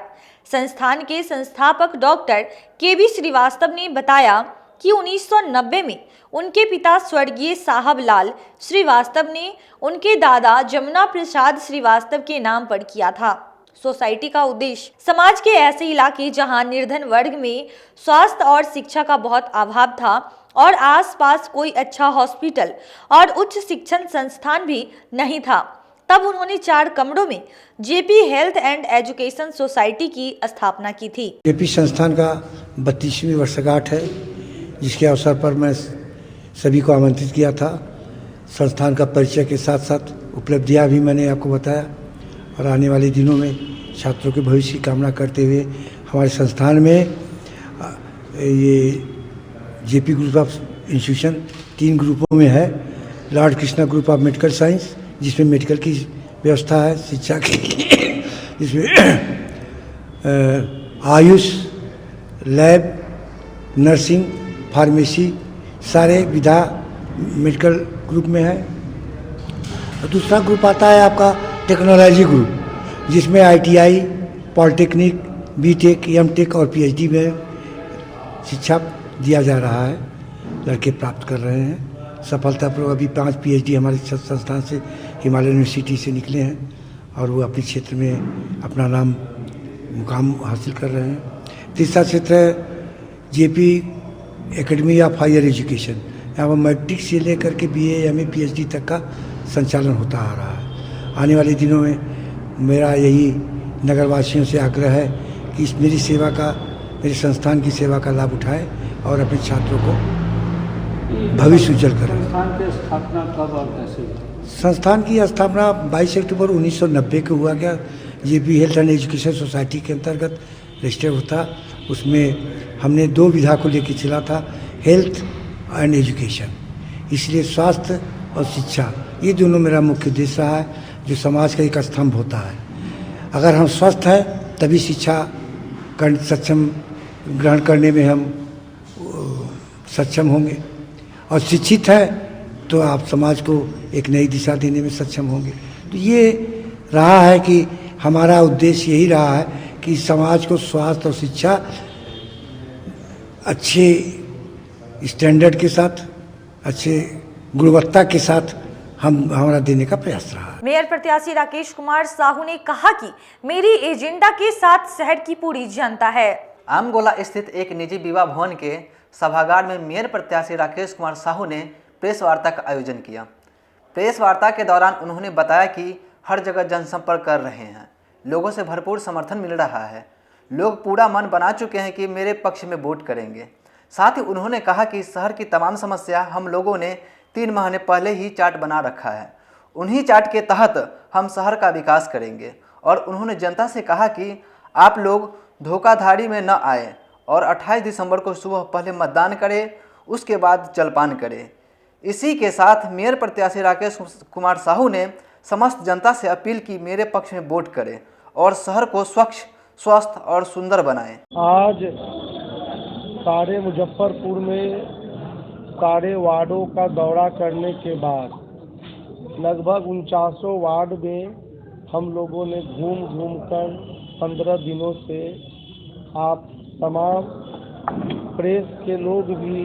A: संस्थान के संस्थापक डॉक्टर केबी श्रीवास्तव ने बताया कि 1990 में उनके पिता स्वर्गीय साहब लाल श्रीवास्तव ने उनके दादा जमुना प्रसाद श्रीवास्तव के नाम पर किया था। सोसाइटी का उद्देश्य समाज के ऐसे इलाके जहां निर्धन वर्ग में स्वास्थ्य और शिक्षा का बहुत अभाव था और आसपास कोई अच्छा हॉस्पिटल और उच्च शिक्षण संस्थान भी नहीं था, तब उन्होंने 4 कमरों में JP health and education society की स्थापना की थी।
L: जेपी संस्थान का 32वीं वर्षगांठ है, जिसके अवसर पर मैं सभी को आमंत्रित किया था। संस्थान का परिचय के साथ साथ उपलब्धियां भी मैंने आपको बताया, और आने वाले दिनों में छात्रों के भविष्य की कामना करते हुए हमारे संस्थान में ये जेपी ग्रुप ऑफ इंस्टीट्यूशन 3 ग्रुपों में है। Lord Krishna group of medical science, जिसमें मेडिकल की व्यवस्था है, शिक्षा की, जिसमें आयुष, लैब, नर्सिंग, फार्मेसी सारे विधा मेडिकल ग्रुप में है। और दूसरा ग्रुप आता है आपका टेक्नोलॉजी ग्रुप, जिसमें ITI, पॉलिटेक्निक, BTech, M.Tech और PhD में शिक्षा दिया जा रहा है। लड़के प्राप्त कर रहे हैं सफलतापूर्वक। अभी 5 PhD हमारे संस्थान से हिमालय यूनिवर्सिटी से निकले हैं और वो अपने क्षेत्र में अपना नाम मुकाम हासिल कर रहे हैं। तीसरा क्षेत्र है JP academy of higher education. यहाँ पर मैट्रिक से लेकर के BA, MA, PhD तक का संचालन होता आ रहा है। आने वाले दिनों में मेरा यही नगरवासियों से आग्रह है कि इस मेरी सेवा का, मेरे संस्थान की सेवा का लाभ उठाएं और अपने छात्रों को भविष्य उज्जवल करें।
J: संस्थान की स्थापना कब और कैसे?
L: संस्थान की स्थापना 22 अक्टूबर 1990 को हुआ गया। JP health and education society के अंतर्गत रजिस्टर होता, उसमें हमने 2 विधा को लेकर चला था, हेल्थ एंड एजुकेशन। इसलिए स्वास्थ्य और शिक्षा ये दोनों मेरा मुख्य उद्देश्य रहा है, जो समाज का एक स्तंभ होता है। अगर हम स्वस्थ हैं तभी शिक्षा सक्षम ग्रहण करने में हम सक्षम होंगे, और शिक्षित है तो आप समाज को एक नई दिशा देने में सक्षम होंगे। तो ये रहा है कि हमारा उद्देश्य यही रहा है कि समाज को स्वास्थ्य और शिक्षा अच्छे स्टैंडर्ड के साथ, अच्छे गुणवत्ता के साथ हमारा देने का प्रयास रहा है।
A: मेयर प्रत्याशी राकेश कुमार साहू ने कहा कि मेरी एजेंडा के साथ शहर की पूरी जनता है
H: आमगोला स्थित एक निजी विवाह भवन के सभागार में मेयर प्रत्याशी राकेश कुमार साहू ने प्रेस वार्ता का आयोजन किया। प्रेस वार्ता के दौरान उन्होंने बताया कि हर जगह जनसंपर्क कर रहे हैं, लोगों से भरपूर समर्थन मिल रहा है, लोग पूरा मन बना चुके हैं कि मेरे पक्ष में वोट करेंगे। साथ ही उन्होंने कहा कि शहर की तमाम समस्या हम लोगों ने 3 महीने पहले ही चार्ट बना रखा है, उन्हीं चार्ट के तहत हम शहर का विकास करेंगे। और उन्होंने जनता से कहा कि आप लोग धोखाधड़ी में न आए और 28 दिसंबर को सुबह पहले मतदान करें, उसके बाद जलपान करें। इसी के साथ मेयर प्रत्याशी राकेश कुमार साहू ने समस्त जनता से अपील की मेरे पक्ष में वोट करें और शहर को स्वच्छ, स्वस्थ और सुंदर बनाएं।
M: आज सारे मुजफ्फरपुर में सारे वार्डों का दौरा करने के बाद लगभग 49 वार्ड में हम लोगों ने घूम घूम कर 15 दिनों से आप तमाम प्रेस के लोग भी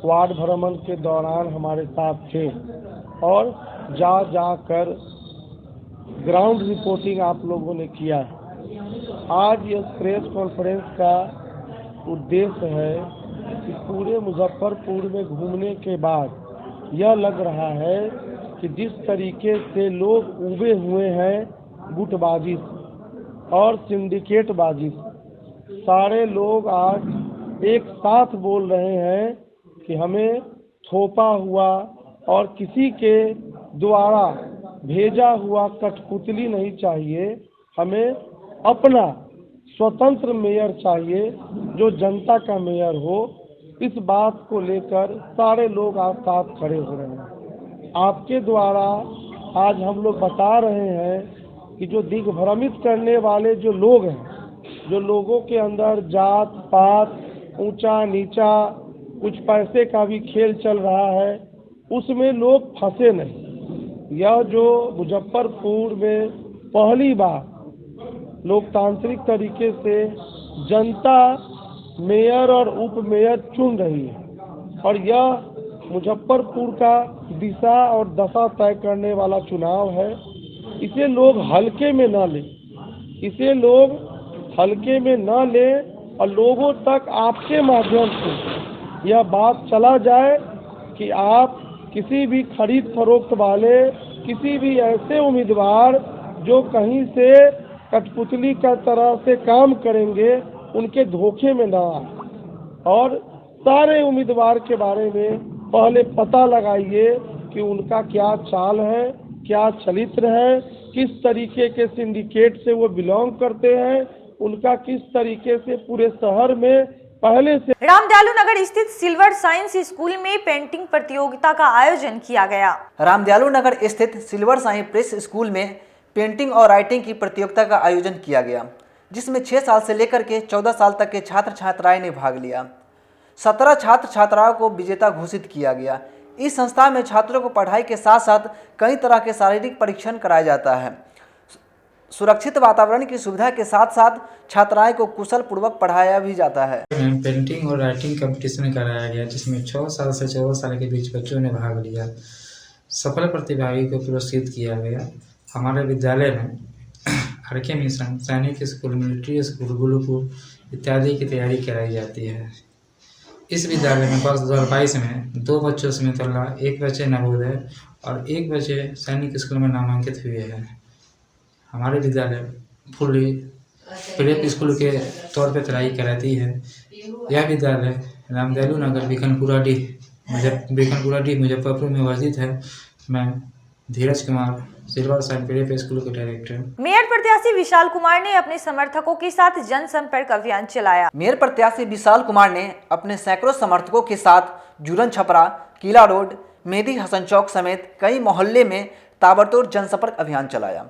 M: वार्ड भ्रमण के दौरान हमारे साथ थे और जा कर ग्राउंड रिपोर्टिंग आप लोगों ने किया। आज ये प्रेस कॉन्फ्रेंस का उद्देश्य है कि पूरे मुजफ्फरपुर में घूमने के बाद यह लग रहा है कि जिस तरीके से लोग उबे हुए हैं गुटबाजी और सिंडिकेटबाजी, सारे लोग आज एक साथ बोल रहे हैं कि हमें थोपा हुआ और किसी के द्वारा भेजा हुआ कठपुतली नहीं चाहिए, हमें अपना स्वतंत्र मेयर चाहिए जो जनता का मेयर हो। इस बात को लेकर सारे लोग आप साथ खड़े हो रहे हैं। आपके द्वारा आज हम लोग बता रहे हैं कि जो दिग्भ्रमित करने वाले जो लोग हैं, जो लोगों के अंदर जात पात, ऊंचा नीचा, कुछ पैसे का भी खेल चल रहा है, उसमें लोग फंसे नहीं। यह जो मुजफ्फरपुर में पहली बार लोकतांत्रिक तरीके से जनता मेयर और उप मेयर चुन रही है और यह मुजफ्फरपुर का दिशा और दशा तय करने वाला चुनाव है। इसे लोग हल्के में न लें, इसे लोग हल्के में न लें और लोगों तक आपके माध्यम से यह बात चला जाए कि आप किसी भी खरीद फरोख्त वाले, किसी भी ऐसे उम्मीदवार जो कहीं से कठपुतली का तरह से काम करेंगे, उनके धोखे में ना आए और सारे उम्मीदवार के बारे में पहले पता लगाइए कि उनका क्या चाल है, क्या चरित्र है, किस तरीके के सिंडिकेट से वो बिलोंग करते हैं, उनका किस तरीके से पूरे शहर में पहले से।
A: रामदयालु नगर स्थित सिल्वर साइंस स्कूल में पेंटिंग प्रतियोगिता का आयोजन किया गया।
H: रामदयालु नगर स्थित सिल्वर साइंस प्रेस स्कूल में पेंटिंग और राइटिंग की प्रतियोगिता का आयोजन किया गया, जिसमें 6 साल से लेकर के 14 साल तक के छात्र छात्राएं ने भाग लिया। 17 छात्र छात्राओं को विजेता घोषित किया गया। इस संस्था में छात्रों को पढ़ाई के साथ साथ कई तरह के शारीरिक परीक्षण कराया जाता है। सुरक्षित वातावरण की सुविधा के साथ साथ छात्राएं को कुशल पूर्वक पढ़ाया भी जाता है।
N: पेंटिंग और राइटिंग कंपटीशन कराया गया, जिसमें 6 साल से 14 साल के बीच बच्चों ने भाग लिया। सफल प्रतिभागी को पुरस्कृत किया गया। हमारे विद्यालय में RK मिशन, सैनिक स्कूल, मिलिट्री स्कूल, गुरुकुल इत्यादि की तैयारी कराई जाती है। इस विद्यालय में वर्ष 2022 में 2 बच्चों समेत 1 बच्चे नवोदय और 1 बच्चे सैनिक स्कूल में नामांकित हुए हैं। हमारे विद्यालय फुल्ली प्रेप स्कूल के तौर पर तैयारी कराती है। यह विद्यालय रामदयालु नगर बिकनपुरा डी मुजफ्फरपुर में वर्जित है। मैं Dheeraj Kumar, silver sign prep school के डायरेक्टर।
A: मेयर प्रत्याशी विशाल कुमार ने अपने समर्थकों के साथ जनसंपर्क अभियान चलाया।
H: मेयर प्रत्याशी विशाल कुमार ने अपने सैकड़ों समर्थकों के साथ जुरन छपरा, किला रोड, मेदी हसन चौक समेत कई मोहल्ले में ताबड़तोड़ जनसंपर्क अभियान चलाया।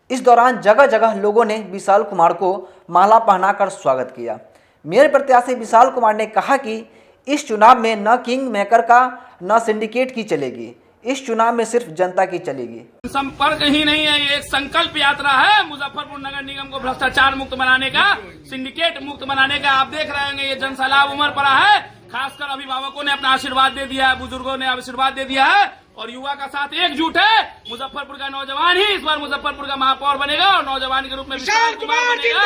H: इस दौरान जगह जगह लोगों ने विशाल कुमार को माला पहनाकर स्वागत किया। मेयर प्रत्याशी विशाल कुमार ने कहा कि इस चुनाव में न किंग मेकर का न सिंडिकेट की चलेगी, इस चुनाव में सिर्फ जनता की चलेगी।
O: संपर्क ही नहीं है, ये एक संकल्प यात्रा है मुजफ्फरपुर नगर निगम को भ्रष्टाचार मुक्त बनाने का, सिंडिकेट मुक्त बनाने का। आप देख रहे होंगे ये जन सैलाब उमड़ पड़ा है। खासकर अभिभावकों ने अपना आशीर्वाद दे दिया है, बुजुर्गों ने आशीर्वाद दे दिया है और युवा का साथ एकजुट है। मुजफ्फरपुर का नौजवान ही इस बार मुजफ्फरपुर का महापौर बनेगा और नौजवान के रूप में विशाल कुमार बनेगा।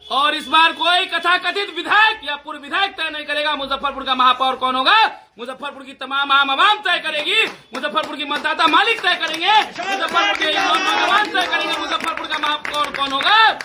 O: और और इस बार कोई कथाकथित विधायक या पूर्व विधायक तय नहीं करेगा मुजफ्फरपुर का महापौर कौन होगा। मुजफ्फरपुर की तमाम आम आवाम तय करेगी, मुजफ्फरपुर की मतदाता मालिक तय करेंगे, मुजफ्फरपुर के नौजवान तय करेंगे मुजफ्फरपुर का महापौर कौन होगा।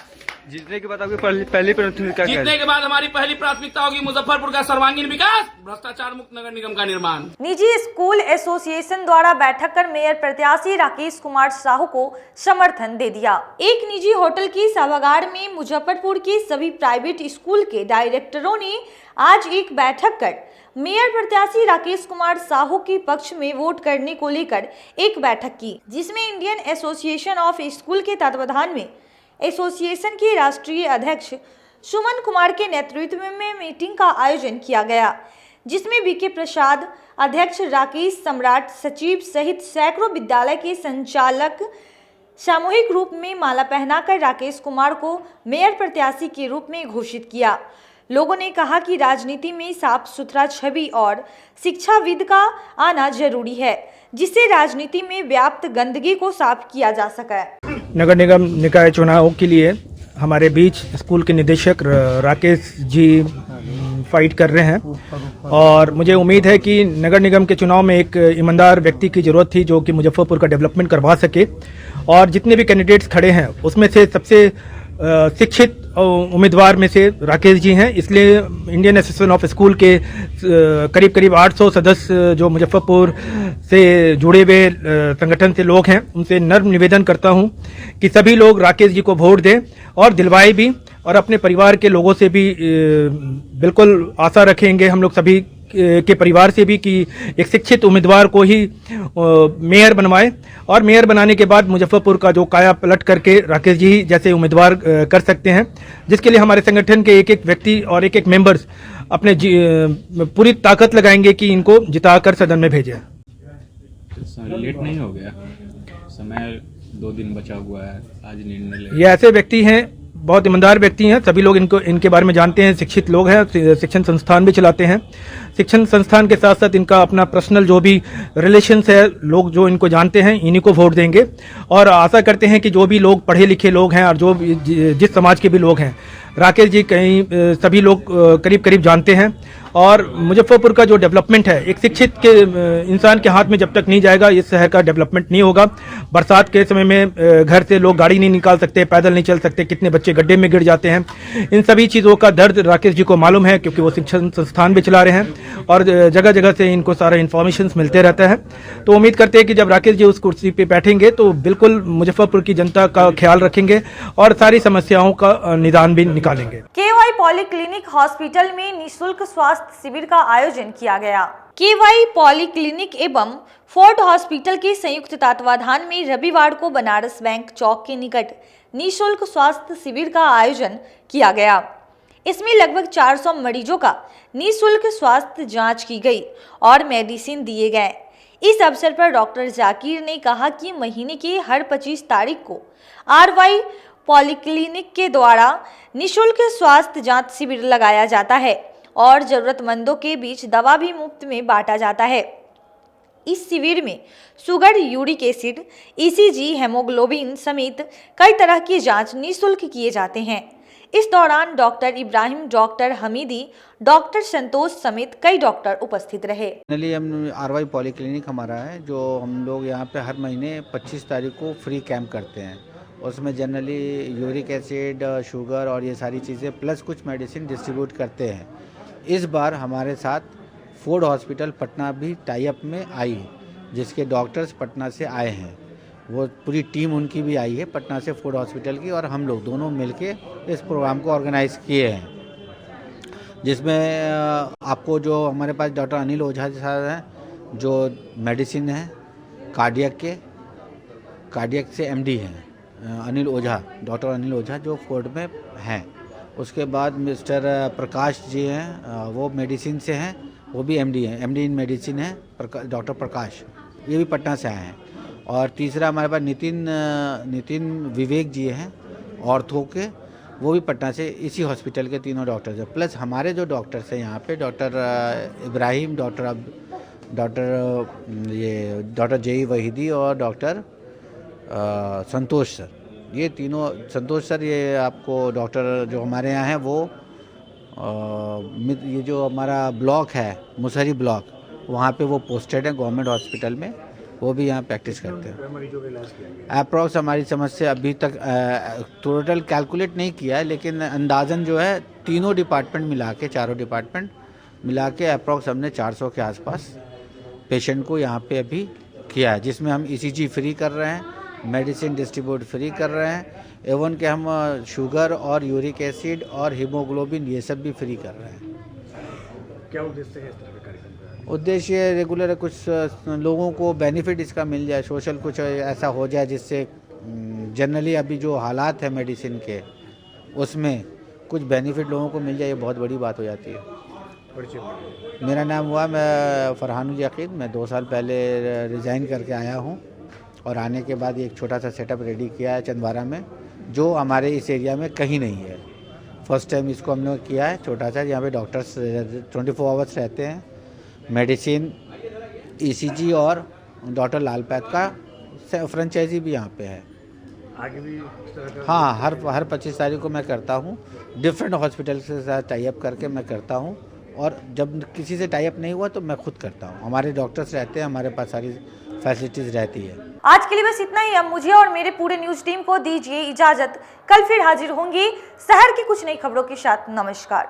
P: जीतने के बाद आपकी पहली प्राथमिकता क्या है?
O: जीतने के बाद हमारी पहली प्राथमिकता होगी मुजफ्फरपुर का सर्वांगीण विकास, भ्रष्टाचार मुक्त नगर निगम का निर्माण।
A: निजी स्कूल एसोसिएशन द्वारा बैठक कर मेयर प्रत्याशी राकेश कुमार साहू को समर्थन दे दिया। एक निजी होटल की सभागार में मुजफ्फरपुर के सभी प्राइवेट स्कूल के डायरेक्टरों ने आज एक बैठक कर मेयर प्रत्याशी राकेश कुमार साहू के पक्ष में वोट करने को लेकर एक बैठक की, जिसमें इंडियन एसोसिएशन ऑफ स्कूल के तत्वाधान में एसोसिएशन के राष्ट्रीय अध्यक्ष सुमन कुमार के नेतृत्व में मीटिंग का आयोजन किया गया, जिसमें बीके प्रसाद अध्यक्ष, राकेश सम्राट सचिव सहित सैकड़ों विद्यालय के संचालक सामूहिक रूप में माला पहनाकर राकेश कुमार को मेयर प्रत्याशी के रूप में घोषित किया। लोगों ने कहा कि राजनीति में साफ सुथरा छवि और शिक्षाविद का आना जरूरी है, जिससे राजनीति में व्याप्त गंदगी को साफ किया जा सके।
Q: नगर निगम निकाय चुनाव के लिए हमारे बीच स्कूल के निदेशक राकेश जी फाइट कर रहे हैं और मुझे उम्मीद है कि नगर निगम के चुनाव में एक ईमानदार व्यक्ति की ज़रूरत थी जो कि मुजफ्फरपुर का डेवलपमेंट करवा सके। और जितने भी कैंडिडेट्स खड़े हैं उसमें से सबसे शिक्षित उम्मीदवार में से राकेश जी हैं, इसलिए इंडियन एसोसिएशन ऑफ स्कूल के करीब 800 सदस्य जो मुजफ्फरपुर से जुड़े हुए संगठन से लोग हैं, उनसे नर्म निवेदन करता हूं कि सभी लोग राकेश जी को वोट दें और दिलवाए भी, और अपने परिवार के लोगों से भी बिल्कुल आशा रखेंगे हम लोग सभी के परिवार से भी कि एक शिक्षित उम्मीदवार को ही मेयर बनवाए और मेयर बनाने के बाद मुजफ्फरपुर का जो काया पलट करके राकेश जी जैसे उम्मीदवार कर सकते हैं, जिसके लिए हमारे संगठन के एक एक व्यक्ति और एक एक मेंबर्स अपने पूरी ताकत लगाएंगे कि इनको जिताकर सदन में भेजें।
R: लेट नहीं हो गया, समय 2 दिन बचा हुआ है, आज निर्णय ले।
Q: ये ऐसे व्यक्ति हैं, बहुत ईमानदार व्यक्ति हैं, सभी लोग इनके बारे में जानते हैं, शिक्षित लोग हैं, शिक्षण संस्थान भी चलाते हैं। शिक्षण संस्थान के साथ साथ इनका अपना पर्सनल जो भी रिलेशंस है, लोग जो इनको जानते हैं इन्हीं को वोट देंगे और आशा करते हैं कि जो भी लोग पढ़े लिखे लोग हैं और जो जिस समाज के भी लोग हैं, राकेश जी कहीं सभी लोग करीब जानते हैं। और मुजफ्फरपुर का जो डेवलपमेंट है एक शिक्षित के इंसान के हाथ में जब तक नहीं जाएगा इस शहर का डेवलपमेंट नहीं होगा। बरसात के समय में घर से लोग गाड़ी नहीं निकाल सकते, पैदल नहीं चल सकते, कितने बच्चे गड्ढे में गिर जाते हैं। इन सभी चीज़ों का दर्द राकेश जी को मालूम है क्योंकि वो शिक्षण संस्थान भी चला रहे हैं और जगह जगह से इनको सारा इन्फॉर्मेशन मिलते रहता है। तो उम्मीद करते हैं कि जब राकेश जी उस कुर्सी पर बैठेंगे तो बिल्कुल मुजफ्फरपुर की जनता का ख्याल रखेंगे और सारी समस्याओं का निदान भी निकालेंगे।
A: केवाई पॉलीक्लिनिक हॉस्पिटल में निःशुल्क स्वास्थ्य शिविर का आयोजन किया गया। केवाई पॉलीक्लिनिक एवं फोर्ट हॉस्पिटल के संयुक्त तत्वाधान में रविवार को बनारस बैंक चौक के निकट निःशुल्क स्वास्थ्य शिविर का आयोजन किया गया। इसमें लगभग 400 मरीजों का निःशुल्क स्वास्थ्य जांच की गई और मेडिसिन दिए गए। इस अवसर पर डॉक्टर जाकिर ने कहा कि महीने की हर 25 तारीख को आरवाई पॉलीक्लिनिक के द्वारा निःशुल्क स्वास्थ्य जांच शिविर लगाया जाता है और जरूरतमंदों के बीच दवा भी मुफ्त में बांटा जाता है। इस शिविर में sugar, uric acid, ECG, haemoglobin समेत कई तरह की जांच निःशुल्क किए जाते हैं। इस दौरान doctor Ibrahim, doctor Hamidi, doctor संतोष समेत कई डॉक्टर उपस्थित रहे।
S: जनरली हम आरवाई पॉलीक्लिनिक हमारा है, जो हम लोग यहाँ पे हर महीने 25 तारीख को फ्री कैंप करते हैं। उसमें जनरली यूरिक एसिड, शुगर और ये सारी चीज़ें प्लस कुछ मेडिसिन डिस्ट्रीब्यूट करते हैं। इस बार हमारे साथ फोर्ड हॉस्पिटल पटना भी टाई अप में आई है, जिसके डॉक्टर्स पटना से आए हैं। वो पूरी टीम उनकी भी आई है पटना से, फोर्ड हॉस्पिटल की, और हम लोग दोनों मिलके इस प्रोग्राम को ऑर्गेनाइज़ किए हैं, जिसमें आपको जो हमारे पास डॉक्टर अनिल ओझा साहब हैं जो मेडिसिन है कार्डियक से एमडी हैं, अनिल ओझा, डॉक्टर अनिल ओझा जो फोर्ड में हैं। उसके बाद मिस्टर प्रकाश जी हैं, वो मेडिसिन से हैं, वो भी एमडी हैं, एमडी इन मेडिसिन है, डॉक्टर प्रकाश, ये भी पटना से आए हैं। और तीसरा हमारे पास नितिन विवेक जी हैं ऑर्थो के, वो भी पटना से, इसी हॉस्पिटल के तीनों डॉक्टर्स हैं। प्लस हमारे जो डॉक्टर्स हैं यहाँ पे डॉक्टर इब्राहिम, डॉक्टर जेई वहीदी और डॉक्टर संतोष सर, ये तीनों संतोष सर, ये आपको डॉक्टर जो हमारे यहाँ हैं वो ये जो हमारा ब्लॉक है मुसहरी ब्लॉक, वहाँ पे वो पोस्टेड है गवर्नमेंट हॉस्पिटल में, वो भी यहाँ प्रैक्टिस करते हैं।
J: मरीजों का इलाज किया
S: अप्रॉक्स हमारी समझ से अभी तक टोटल कैलकुलेट नहीं किया है, लेकिन अंदाजन जो है तीनों डिपार्टमेंट मिला के, चारों डिपार्टमेंट मिला के अप्रॉक्स हमने 400 के आसपास पेशेंट को यहाँ पे अभी किया है, जिसमें हम ECG फ्री कर रहे हैं, मेडिसिन डिस्ट्रीब्यूट फ्री कर रहे हैं, एवं के हम शुगर और यूरिक एसिड और हीमोग्लोबिन ये सब भी फ्री कर रहे हैं।
J: क्या उद्देश्य है इस तरह का कार्यक्रम?
S: उद्देश्य रेगुलर कुछ लोगों को बेनिफिट इसका मिल जाए, सोशल कुछ ऐसा हो जाए जिससे जनरली अभी जो हालात है मेडिसिन के उसमें कुछ बेनिफिट लोगों को मिल जाए, ये बहुत बड़ी बात हो जाती है। मेरा नाम हुआ, मैं फरहानुल यकीन, मैं 2 साल पहले रिज़ाइन करके आया हूँ और आने के बाद एक छोटा सा सेटअप रेडी किया है चंदवारा में, जो हमारे इस एरिया में कहीं नहीं है। फर्स्ट टाइम इसको हमने किया है छोटा सा, यहाँ पे डॉक्टर्स 24 आवर्स रहते हैं, मेडिसिन, ECG और डॉक्टर लाल पैथ का फ्रेंचाइजी भी यहाँ पे है।
J: आगे भी इस तरह का?
S: हाँ, हर 25 तारीख को मैं करता हूँ, डिफरेंट हॉस्पिटल के साथ टाई अप करके मैं करता हूँ, और जब किसी से टाई अप नहीं हुआ तो मैं खुद करता हूँ। हमारे डॉक्टर्स रहते हैं, हमारे पास सारी फैसिलिटीज़ रहती है।
A: आज के लिए बस इतना ही। अब मुझे और मेरे पूरे न्यूज टीम को दीजिए इजाजत। कल फिर हाजिर होंगी शहर की कुछ नई खबरों के साथ। नमस्कार।